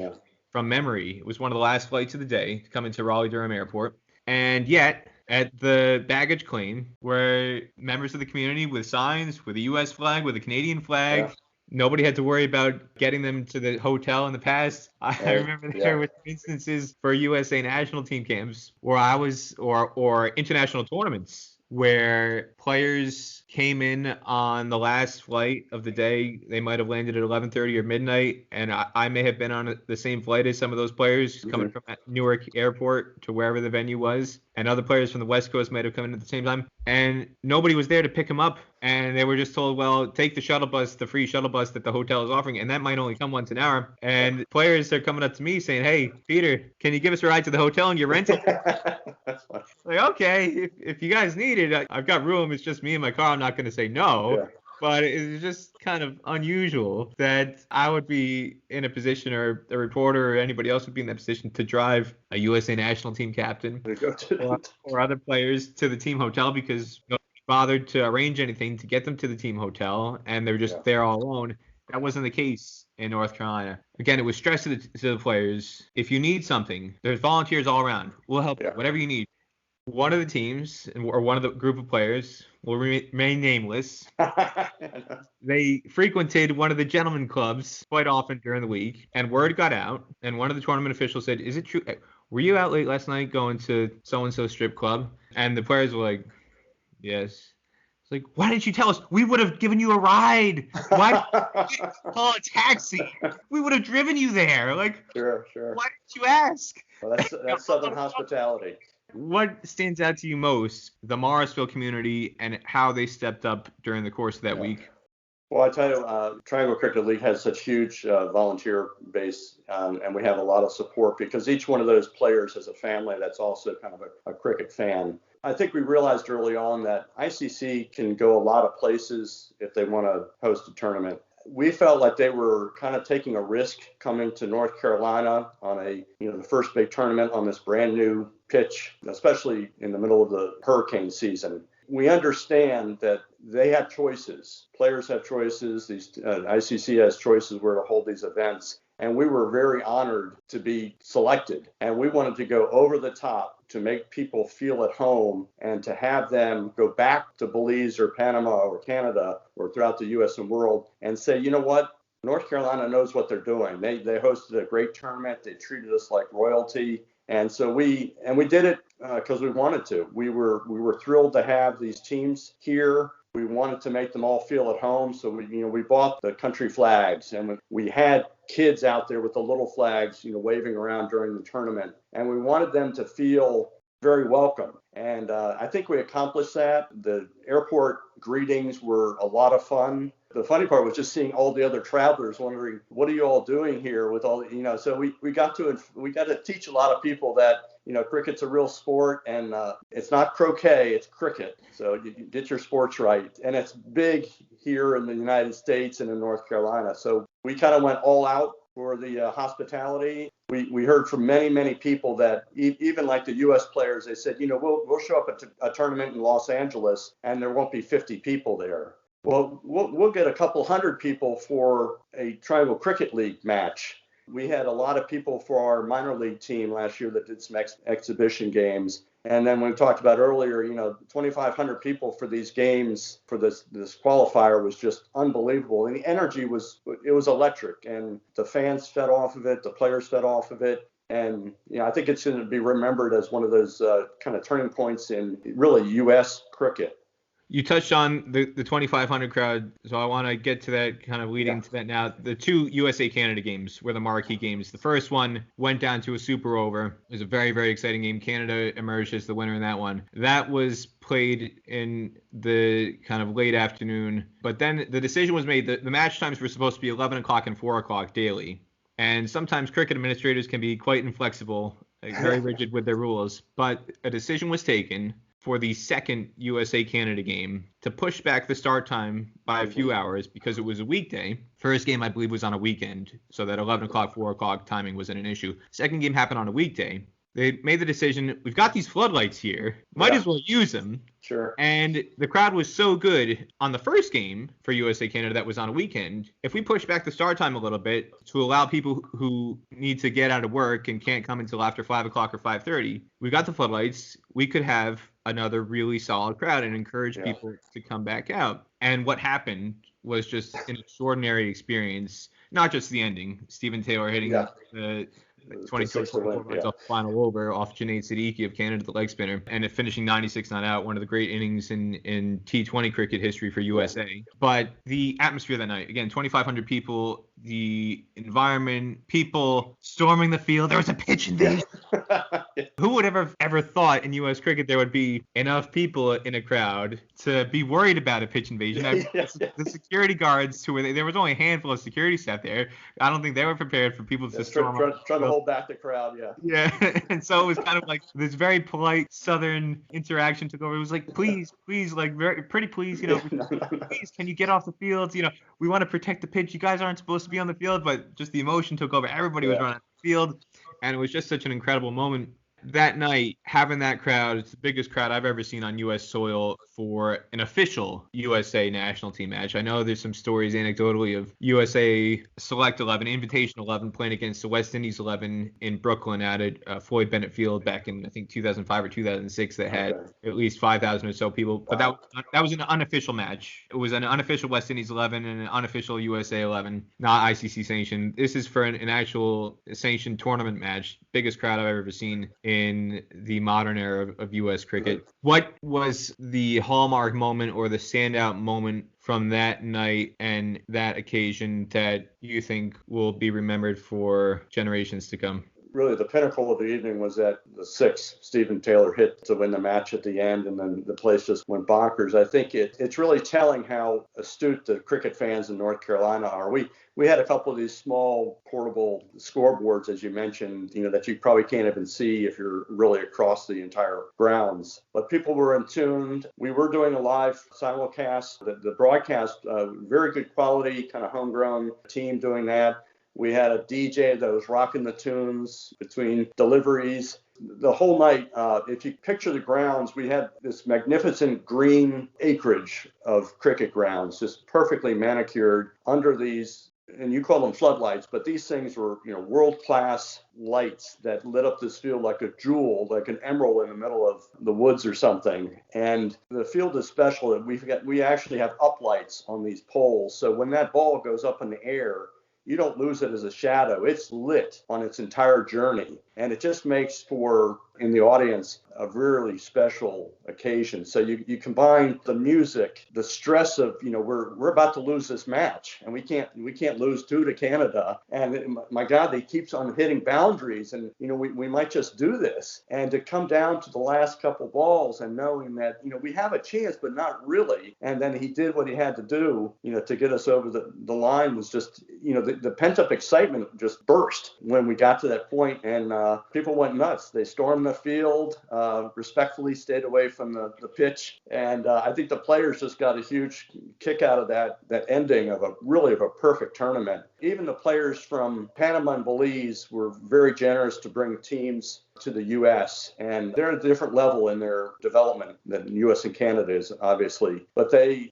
from memory. It was one of the last flights of the day to come into Raleigh-Durham Airport. And yet, at the baggage claim were members of the community with signs, with a U.S. flag, with a Canadian flag. Yeah. Nobody had to worry about getting them to the hotel in the past. I remember there were instances for USA national team camps where I was, or international tournaments, where players came in on the last flight of the day. They might have landed at 11:30 or midnight, and I may have been on the same flight as some of those players coming from Newark Airport to wherever the venue was, and other players from the West Coast might have come in at the same time, and nobody was there to pick them up, and they were just told, well, take the shuttle bus, the free shuttle bus that the hotel is offering, and that might only come once an hour. And players are coming up to me saying, hey, Peter, can you give us a ride to the hotel and your rental? Like, okay, if you guys need it, I've got room. It's just me and my car. I'm not going to say no. Yeah. But it's just kind of unusual that I would be in a position, or a reporter or anybody else would be in that position, to drive a USA national team captain or other players to the team hotel because nobody bothered to arrange anything to get them to the team hotel, and they're just there all alone. That wasn't the case in North Carolina. Again, it was stressed to the players. If you need something, there's volunteers all around. We'll help you, whatever you need. One of the teams, or one of the group of players, will remain nameless. They frequented one of the gentlemen clubs quite often during the week, and word got out, and one of the tournament officials said, is it true? Were you out late last night going to so-and-so strip club? And the players were like, yes. It's like, why didn't you tell us? We would have given you a ride. Why didn't you call a taxi? We would have driven you there. Like, sure. Why didn't you ask? Well, that's Southern hospitality. What stands out to you most, the Morrisville community and how they stepped up during the course of that week? Well, I tell you, Triangle Cricket League has such huge volunteer base, and we have a lot of support because each one of those players has a family that's also kind of a cricket fan. I think we realized early on that ICC can go a lot of places if they want to host a tournament. We felt like they were kind of taking a risk coming to North Carolina on the first big tournament on this brand new pitch, especially in the middle of the hurricane season. We understand that they have choices. Players have choices. ICC has choices where to hold these events. And we were very honored to be selected. And we wanted to go over the top to make people feel at home and to have them go back to Belize or Panama or Canada or throughout the U.S. and world and say, you know what? North Carolina knows what they're doing. They hosted a great tournament. They treated us like royalty. And so we did it because we wanted to. We were thrilled to have these teams here. We wanted to make them all feel at home. So we bought the country flags, and we had kids out there with the little flags, waving around during the tournament. And we wanted them to feel very welcome. And I think we accomplished that. The airport greetings were a lot of fun. The funny part was just seeing all the other travelers wondering, what are you all doing here with all, so we got to teach a lot of people that, cricket's a real sport, and it's not croquet, it's cricket. So you get your sports right. And it's big here in the United States and in North Carolina. So we kind of went all out for the hospitality. We heard from many, many people that even like the U.S. players, they said, we'll show up at a tournament in Los Angeles and there won't be 50 people there. Well, we'll get a couple hundred people for a Triangle Cricket League match. We had a lot of people for our minor league team last year that did some exhibition games. And then we talked about earlier, 2,500 people for these games for this qualifier was just unbelievable. And the energy was electric, and the fans fed off of it. The players fed off of it. And, I think it's going to be remembered as one of those kind of turning points in really U.S. cricket. You touched on the 2,500 crowd, so I want to get to that, kind of leading to that now. The two USA-Canada games were the marquee games. The first one went down to a super over. It was a very, very exciting game. Canada emerged as the winner in that one. That was played in the kind of late afternoon, but then the decision was made that the match times were supposed to be 11 o'clock and 4 o'clock daily. And sometimes cricket administrators can be quite inflexible, like very rigid with their rules. But a decision was taken for the second USA-Canada game to push back the start time by a few hours because it was a weekday. First game, I believe, was on a weekend, so that 11 o'clock, 4 o'clock timing wasn't an issue. Second game happened on a weekday. They made the decision, we've got these floodlights here, might as well use them. Sure. And the crowd was so good on the first game for USA Canada that was on a weekend. If we push back the start time a little bit to allow people who need to get out of work and can't come until after 5 o'clock or 5:30, we got the floodlights. We could have another really solid crowd and encourage people to come back out. And what happened was just an extraordinary experience. Not just the ending. Stephen Taylor hitting the 22 runs off the final over off Junaid Siddiqui of Canada, the leg spinner, and it finishing 96 not out, one of the great innings in T20 cricket history for USA. But the atmosphere that night, again, 2,500 people, the environment, people storming the field. There was a pitch invasion. Who would ever thought in U.S. cricket there would be enough people in a crowd to be worried about a pitch invasion? The security guards there was only a handful of security staff there. I don't think they were prepared for people to storm. Trying to hold back the crowd, Yeah, and so it was kind of like this very polite Southern interaction took over. It was like, please, like very pretty please, please, can you get off the field? We want to protect the pitch. You guys aren't supposed to be on the field, but just the emotion took over. Everybody was running the field, and it was just such an incredible moment. That night, having that crowd, it's the biggest crowd I've ever seen on U.S. soil for an official USA national team match. I know there's some stories anecdotally of USA Select 11, Invitation 11 playing against the West Indies 11 in Brooklyn out at Floyd Bennett Field back in, I think, 2005 or 2006 that had at least 5,000 or so people. But that was an unofficial match. It was an unofficial West Indies 11 and an unofficial USA 11, not ICC sanctioned. This is for an actual sanctioned tournament match. Biggest crowd I've ever seen in the modern era of U.S. cricket. What was the hallmark moment or the standout moment from that night and that occasion that you think will be remembered for generations to come? Really, the pinnacle of the evening was that the sixth Stephen Taylor hit to win the match at the end, and then the place just went bonkers. I think it's really telling how astute the cricket fans in North Carolina are. We had a couple of these small portable scoreboards, as you mentioned, that you probably can't even see if you're really across the entire grounds. But people were in tune. We were doing a live simulcast. The broadcast, very good quality, kind of homegrown team doing that. We had a DJ that was rocking the tunes between deliveries. The whole night, if you picture the grounds, we had this magnificent green acreage of cricket grounds, just perfectly manicured under these, and you call them floodlights, but these things were, world-class lights that lit up this field like a jewel, like an emerald in the middle of the woods or something. And the field is special that we actually have uplights on these poles. So when that ball goes up in the air, you don't lose it as a shadow. It's lit on its entire journey. And it just makes for, in the audience, a really special occasion. So you combine the music, the stress of, we're about to lose this match, and we can't lose 2 to Canada. And my God, they keeps on hitting boundaries, and we might just do this. And to come down to the last couple balls and knowing that we have a chance, but not really. And then he did what he had to do, to get us over the line was just, the pent up excitement just burst when we got to that point, and people went nuts. They stormed the field. Respectfully stayed away from the pitch. And I think the players just got a huge kick out of that ending of a perfect tournament. Even the players from Panama and Belize were very generous to bring teams to the U.S. and they're at a different level in their development than U.S. and Canada is, obviously. But they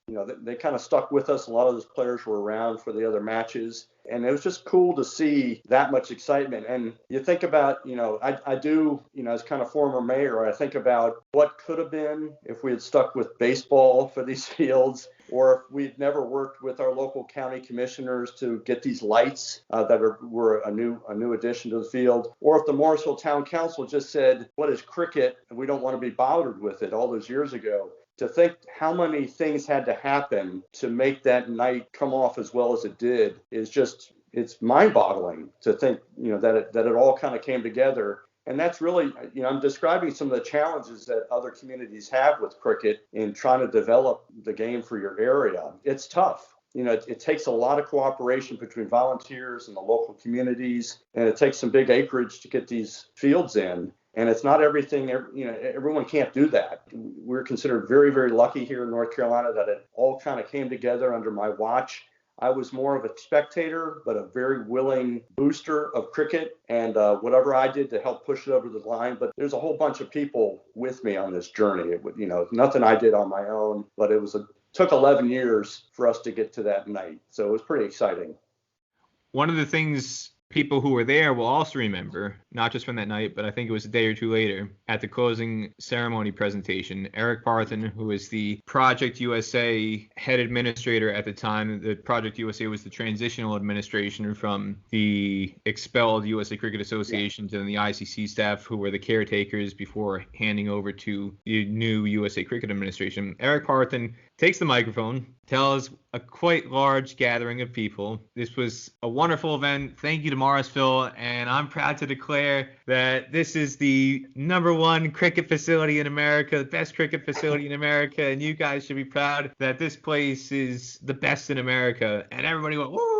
kind of stuck with us. A lot of those players were around for the other matches. And it was just cool to see that much excitement. And you think about, I do, as kind of former mayor, I think about what could have been if we had stuck with baseball for these fields. or if we'd never worked with our local county commissioners to get these lights were a new addition to the field, or if the Morrisville Town Council just said, what is cricket? And we don't want to be bothered with it all those years ago. To think how many things had to happen to make that night come off as well as it did is just, it's mind-boggling to think, that it all kind of came together. And that's really, I'm describing some of the challenges that other communities have with cricket in trying to develop the game for your area. It's tough. It takes a lot of cooperation between volunteers and the local communities, and it takes some big acreage to get these fields in. And it's not everything, everyone can't do that. We're considered very, very lucky here in North Carolina that it all kind of came together under my watch. I was more of a spectator, but a very willing booster of cricket, and whatever I did to help push it over the line. But there's a whole bunch of people with me on this journey. Nothing I did on my own, but it took 11 years for us to get to that night. So it was pretty exciting. One of the things people who were there will also remember, not just from that night, but I think it was a day or two later, at the closing ceremony presentation, Eric Parthen, who was the Project USA head administrator at the time. The Project USA was the transitional administration from the expelled USA Cricket Association to the ICC staff, who were the caretakers before handing over to the new USA Cricket Administration. Eric Parthen takes the microphone, tells a quite large gathering of people, this was a wonderful event. Thank you to Morrisville, and I'm proud to declare that this is the #1 cricket facility in America, the best cricket facility in America, and you guys should be proud that this place is the best in America. And everybody went, woo!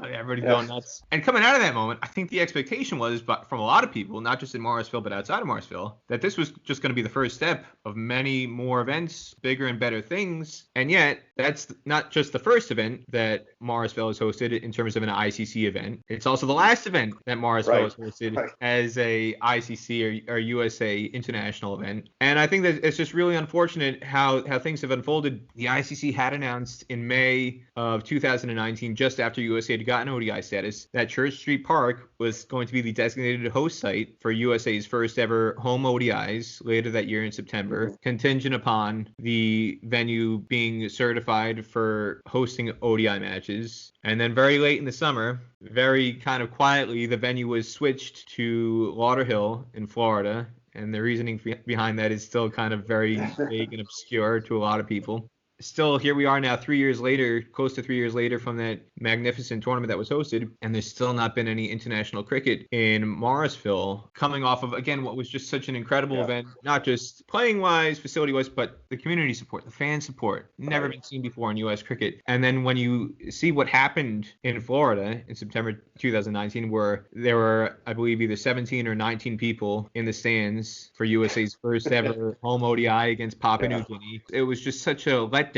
Everybody going nuts. And coming out of that moment, I think the expectation was, but from a lot of people, not just in Morrisville, but outside of Morrisville, that this was just going to be the first step of many more events, bigger and better things. And yet, that's not just the first event that Morrisville has hosted in terms of an ICC event. It's also the last event that Morrisville has hosted as a ICC or USA international event. And I think that it's just really unfortunate how things have unfolded. The ICC had announced in May of 2019, just after USA had gotten ODI status, that Church Street Park was going to be the designated host site for USA's first ever home ODIs later that year in September, contingent upon the venue being certified for hosting ODI matches. And then very late in the summer, very kind of quietly, the venue was switched to Lauderhill in Florida. And the reasoning behind that is still kind of very vague and obscure to a lot of people. Still, here we are now 3 years later, close to 3 years later from that magnificent tournament that was hosted, and there's still not been any international cricket in Morrisville, coming off of, again, what was just such an incredible event, not just playing-wise, facility-wise, but the community support, the fan support, never been seen before in U.S. cricket. And then when you see what happened in Florida in September 2019, where there were, I believe, either 17 or 19 people in the stands for USA's first ever home ODI against Papua New Guinea, it was just such a letdown.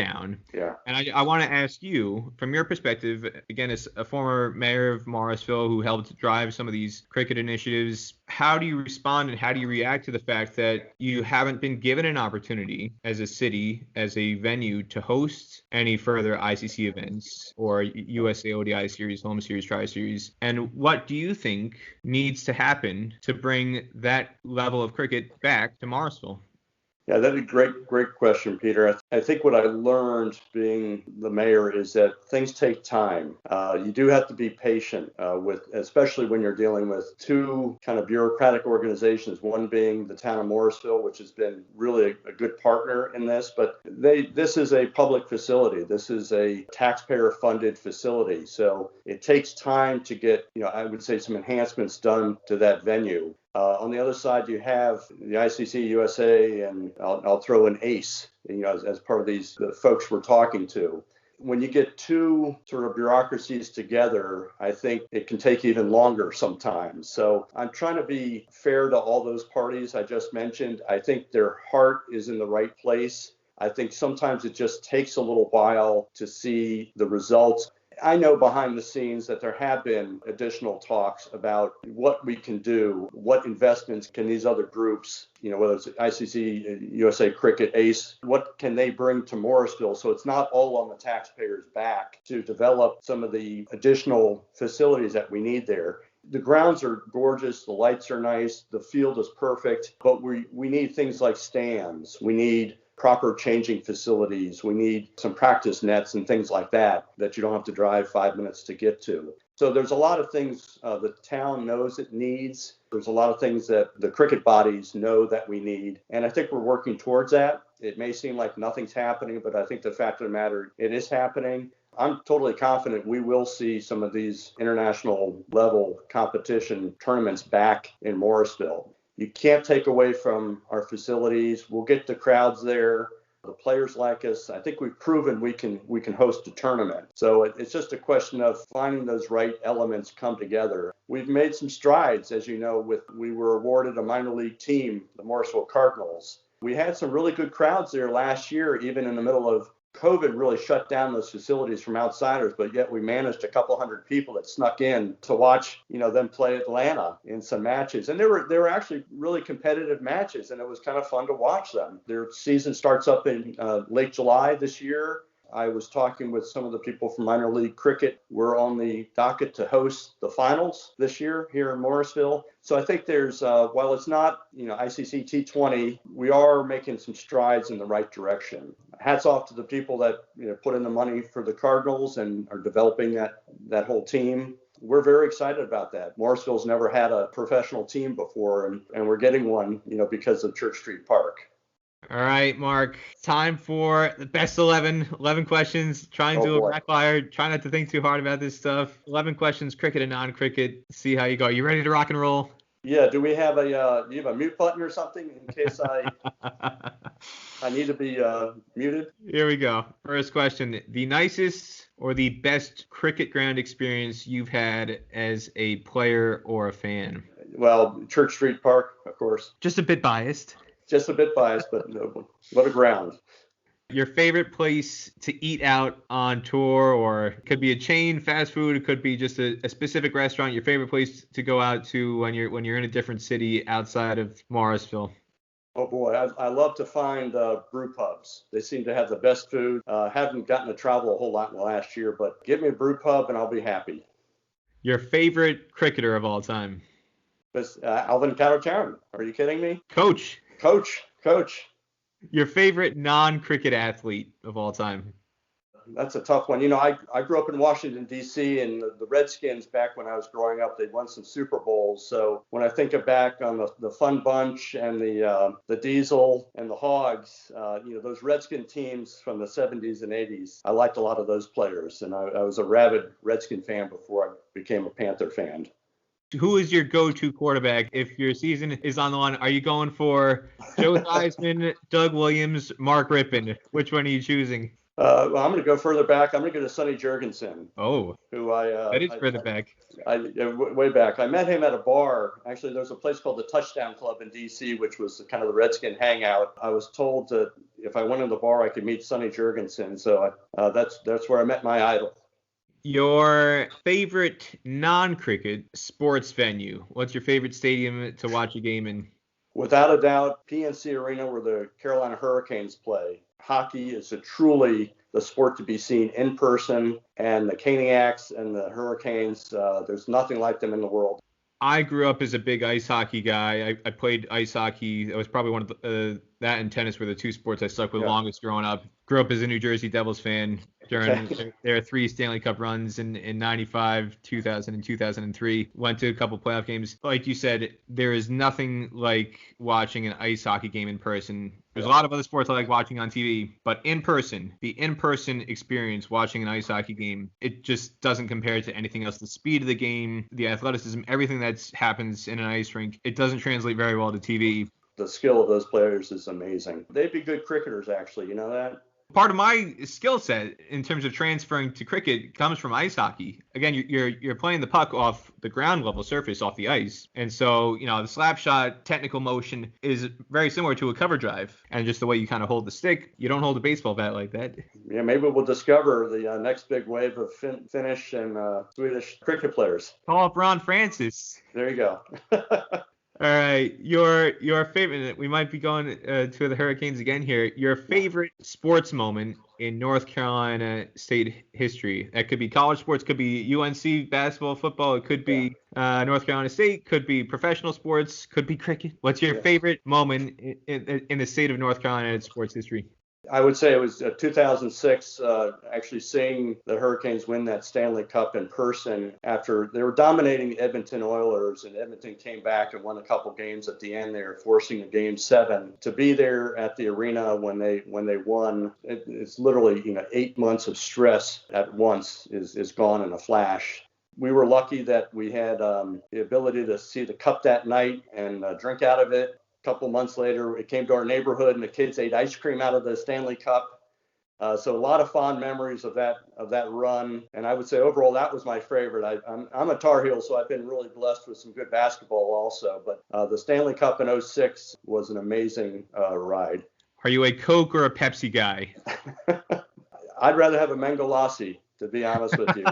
Yeah. And I want to ask you, from your perspective, again, as a former mayor of Morrisville who helped drive some of these cricket initiatives, how do you respond and how do you react to the fact that you haven't been given an opportunity as a city, as a venue, to host any further ICC events or USA ODI series, home series, tri-series? And what do you think needs to happen to bring that level of cricket back to Morrisville? Yeah, that's a great question, Peter. I think what I learned being the mayor is that things take time. You do have to be patient especially when you're dealing with two kind of bureaucratic organizations, one being the town of Morrisville, which has been really a good partner in this, but this is a public facility. This is a taxpayer-funded facility. So it takes time to get, I would say, some enhancements done to that venue. On the other side, you have the ICC USA, and I'll throw in ACE, as part of the folks we're talking to. When you get two sort of bureaucracies together, I think it can take even longer sometimes. So I'm trying to be fair to all those parties I just mentioned. I think their heart is in the right place. I think sometimes it just takes a little while to see the results. I know behind the scenes that there have been additional talks about what we can do, what investments can these other groups, whether it's ICC, USA Cricket, ACE, what can they bring to Morrisville so it's not all on the taxpayers' back to develop some of the additional facilities that we need there. The grounds are gorgeous, the lights are nice, the field is perfect, but we need things like stands. We need proper changing facilities. We need some practice nets and things like that you don't have to drive 5 minutes to get to. So there's a lot of things the town knows it needs. There's a lot of things that the cricket bodies know that we need. And I think we're working towards that. It may seem like nothing's happening, but I think the fact of the matter, it is happening. I'm totally confident we will see some of these international level competition tournaments back in Morrisville. You can't take away from our facilities. We'll get the crowds there. The players like us. I think we've proven we can host a tournament. So it's just a question of finding those right elements come together. We've made some strides, as you know, we were awarded a minor league team, the Morrisville Cardinals. We had some really good crowds there last year, even in the middle of COVID really shut down those facilities from outsiders, but yet we managed a couple hundred people that snuck in to watch, them play Atlanta in some matches. And they were actually really competitive matches, and it was kind of fun to watch them. Their season starts up in late July this year. I was talking with some of the people from minor league cricket. We're on the docket to host the finals this year here in Morrisville. So I think there's, while it's not, ICC T20, we are making some strides in the right direction. Hats off to the people that put in the money for the Cardinals and are developing that whole team. We're very excited about that. Morrisville's never had a professional team before, and we're getting one, because of Church Street Park. All right, Mark, time for the best 11 questions. Try and do a rapid fire. Try not to think too hard about this stuff. 11 questions, cricket and non-cricket. See how you go. You ready to rock and roll? Yeah. Do you have a mute button or something in case I need to be muted? Here we go. First question. The nicest or the best cricket ground experience you've had as a player or a fan? Well, Church Street Park, of course. Just a bit biased. Just a bit biased, but no, what a ground. Your favorite place to eat out on tour, or it could be a chain, fast food, it could be just a specific restaurant, your favorite place to go out to when you're in a different city outside of Morrisville? Oh boy, I love to find brew pubs. They seem to have the best food. Haven't gotten to travel a whole lot in the last year, but give me a brew pub and I'll be happy. Your favorite cricketer of all time? Alvin Kallicharran. Are you kidding me? Coach. Your favorite non-cricket athlete of all time? That's a tough one. I grew up in Washington, D.C., and the Redskins, back when I was growing up, they won some Super Bowls. So when I think back on the Fun Bunch and the Diesel and the Hogs, those Redskin teams from the 70s and 80s, I liked a lot of those players. And I was a rabid Redskin fan before I became a Panther fan. Who is your go-to quarterback if your season is on the line? Are you going for Joe Theismann, Doug Williams, Mark Rippon? Which one are you choosing? Well, I'm going to go further back. I'm going to go to Sonny Jurgensen. Oh, who that is further back. Way back. I met him at a bar. Actually, there's a place called the Touchdown Club in D.C., which was kind of the Redskin hangout. I was told that if I went in the bar, I could meet Sonny Jurgensen. So that's where I met my idol. Your favorite non-cricket sports venue? What's your favorite stadium to watch a game in? Without a doubt, PNC Arena, where the Carolina Hurricanes play. Hockey is truly the sport to be seen in person, and the Caniacs and the Hurricanes, there's nothing like them in the world. I grew up as a big ice hockey guy. I played ice hockey. I was probably one of that and tennis were the two sports I stuck with longest growing up. Grew up as a New Jersey Devils fan during their 3 Stanley Cup runs in 95, 2000, and 2003. Went to a couple playoff games. Like you said, there is nothing like watching an ice hockey game in person. There's a lot of other sports I like watching on TV, but in person, the in-person experience watching an ice hockey game, it just doesn't compare to anything else. The speed of the game, the athleticism, everything that happens in an ice rink, it doesn't translate very well to TV. The skill of those players is amazing. They'd be good cricketers, actually. You know that? Part of my skill set in terms of transferring to cricket comes from ice hockey. Again, you're playing the puck off the ground level surface, off the ice. And so, the slap shot technical motion is very similar to a cover drive. And just the way you kind of hold the stick, you don't hold a baseball bat like that. Yeah, maybe we'll discover the next big wave of Finnish and Swedish cricket players. Call up Ron Francis. There you go. All right, your favorite. We might be going to the Hurricanes again here. Your favorite sports moment in North Carolina state history. That could be college sports, could be UNC basketball, football. It could be North Carolina State, could be professional sports, could be cricket. What's your favorite moment in the state of North Carolina in sports history? I would say it was 2006, actually seeing the Hurricanes win that Stanley Cup in person after they were dominating the Edmonton Oilers, and Edmonton came back and won a couple games at the end. They were forcing a game 7. To be there at the arena when they won, it's literally 8 months of stress at once is gone in a flash. We were lucky that we had the ability to see the cup that night and drink out of it. Couple months later, it came to our neighborhood, and the kids ate ice cream out of the Stanley Cup. So a lot of fond memories of that run. And I would say overall, that was my favorite. I'm a Tar Heel, so I've been really blessed with some good basketball also. But the Stanley Cup in '06 was an amazing ride. Are you a Coke or a Pepsi guy? I'd rather have a Mango Lassi, to be honest with you.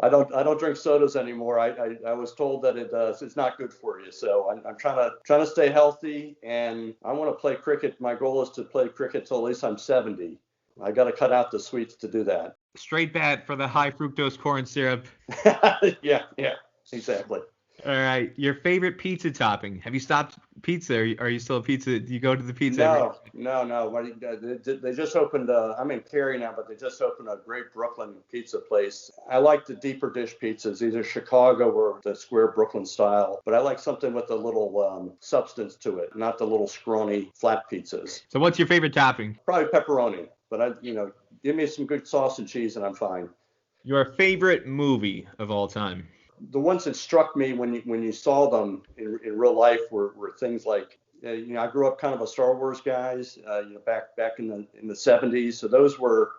I don't drink sodas anymore. I was told that it's not good for you. So I'm trying to stay healthy, and I want to play cricket. My goal is to play cricket till at least I'm 70. I got to cut out the sweets to do that. Straight bat for the high fructose corn syrup. Yeah, exactly. All right, your favorite pizza topping? Have you stopped pizza? Are you still a pizza? Do you go to the pizza? No. They just opened. I'm in Cary now, but they just opened a great Brooklyn pizza place. I like the deeper dish pizzas, either Chicago or the square Brooklyn style. But I like something with a little substance to it, not the little scrawny flat pizzas. So what's your favorite topping? Probably pepperoni, but give me some good sauce and cheese, and I'm fine. Your favorite movie of all time? The ones that struck me when you saw them in real life were things like, I grew up kind of a Star Wars guys, back in the 70s. So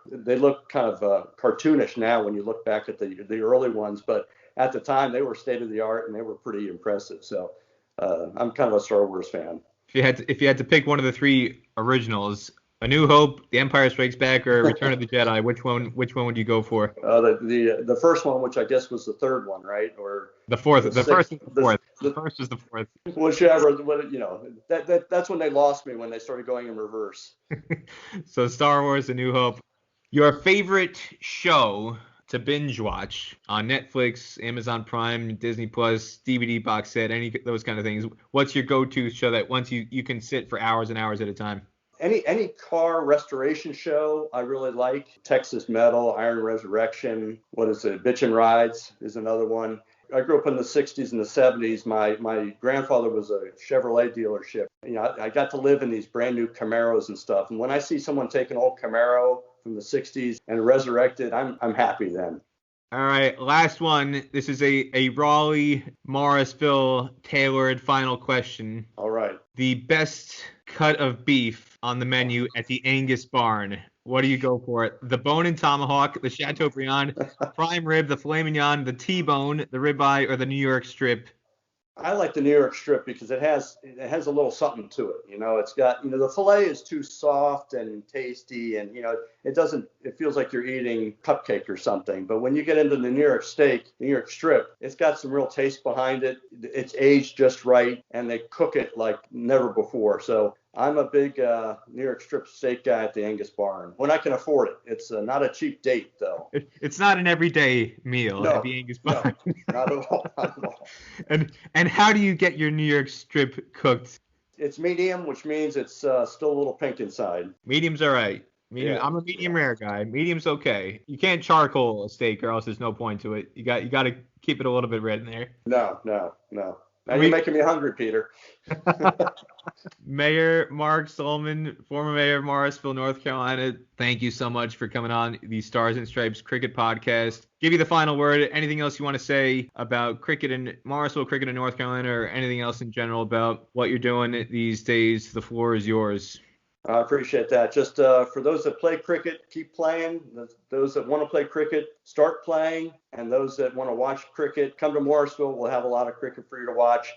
they look kind of cartoonish now when you look back at the early ones, but at the time they were state of the art and they were pretty impressive. So I'm kind of a Star Wars fan. If you had to pick one of the 3 originals, A New Hope, The Empire Strikes Back, or Return of the Jedi, which one would you go for? The first one, which I guess was the third one, right? Or the fourth. The first is the fourth. The first is the fourth. Whichever. That's when they lost me, when they started going in reverse. So Star Wars, A New Hope. Your favorite show to binge watch on Netflix, Amazon Prime, Disney Plus, DVD box set, any those kind of things. What's your go-to show that once you can sit for hours and hours at a time? Any car restoration show I really like. Texas Metal, Iron Resurrection, what is it? Bitchin' Rides is another one. I grew up in the 60s and the 70s. My grandfather was a Chevrolet dealership. I got to live in these brand new Camaros and stuff. And when I see someone take an old Camaro from the 60s and resurrect it, I'm happy then. All right, last one. This is a Raleigh, Morrisville tailored final question. All right. The best cut of beef on the menu at the Angus Barn. What do you go for? The bone and tomahawk, the Chateaubriand, prime rib, the filet mignon, the T-bone, the ribeye, or the New York strip? I like the New York strip because it has a little something to it. It's got, the filet is too soft and tasty, and it feels like you're eating cupcake or something. But when you get into the New York steak, New York strip, it's got some real taste behind it. It's aged just right, and they cook it like never before. So I'm a big New York strip steak guy at the Angus Barn when I can afford it. It's not a cheap date, though. It's not an everyday meal at the Angus Barn. No, not at all. Not at all. And how do you get your New York strip cooked? It's medium, which means it's still a little pink inside. Medium's all right. Medium. Yeah. I'm a medium rare guy. Medium's okay. You can't charcoal a steak, or else there's no point to it. You got to keep it a little bit red in there. No. Now you're making me hungry, Peter. Mayor Mark Stohlman, former mayor of Morrisville, North Carolina, thank you so much for coming on the Stars and Stripes Cricket Podcast. Give you the final word. Anything else you want to say about cricket in Morrisville, cricket in North Carolina, or anything else in general about what you're doing these days? The floor is yours. I appreciate that. Just for those that play cricket, keep playing. Those that want to play cricket, start playing. And those that want to watch cricket, come to Morrisville. We'll have a lot of cricket for you to watch.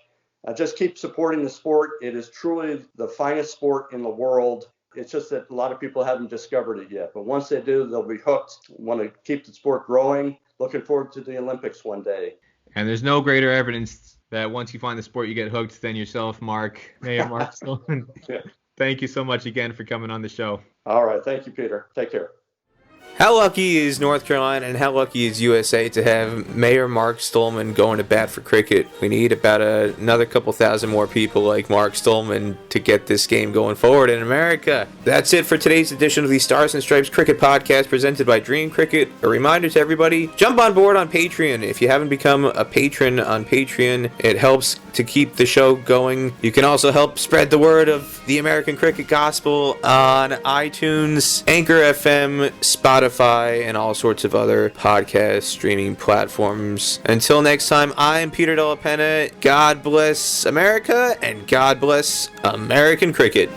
Just keep supporting the sport. It is truly the finest sport in the world. It's just that a lot of people haven't discovered it yet. But once they do, they'll be hooked. Want to keep the sport growing. Looking forward to the Olympics one day. And there's no greater evidence that once you find the sport, you get hooked. Then yourself, Mayor Mark Stohlman. Yeah. Thank you so much again for coming on the show. All right. Thank you, Peter. Take care. How lucky is North Carolina and how lucky is USA to have Mayor Mark Stohlman going to bat for cricket? We need about another couple thousand more people like Mark Stohlman to get this game going forward in America. That's it for today's edition of the Stars and Stripes Cricket Podcast presented by DreamCricket. A reminder to everybody, jump on board on Patreon. If you haven't become a patron on Patreon, it helps to keep the show going. You can also help spread the word of the American cricket gospel on iTunes, Anchor FM, Spotify, and all sorts of other podcast streaming platforms. Until next time, I'm Peter Della Penna. God bless America and God bless American cricket.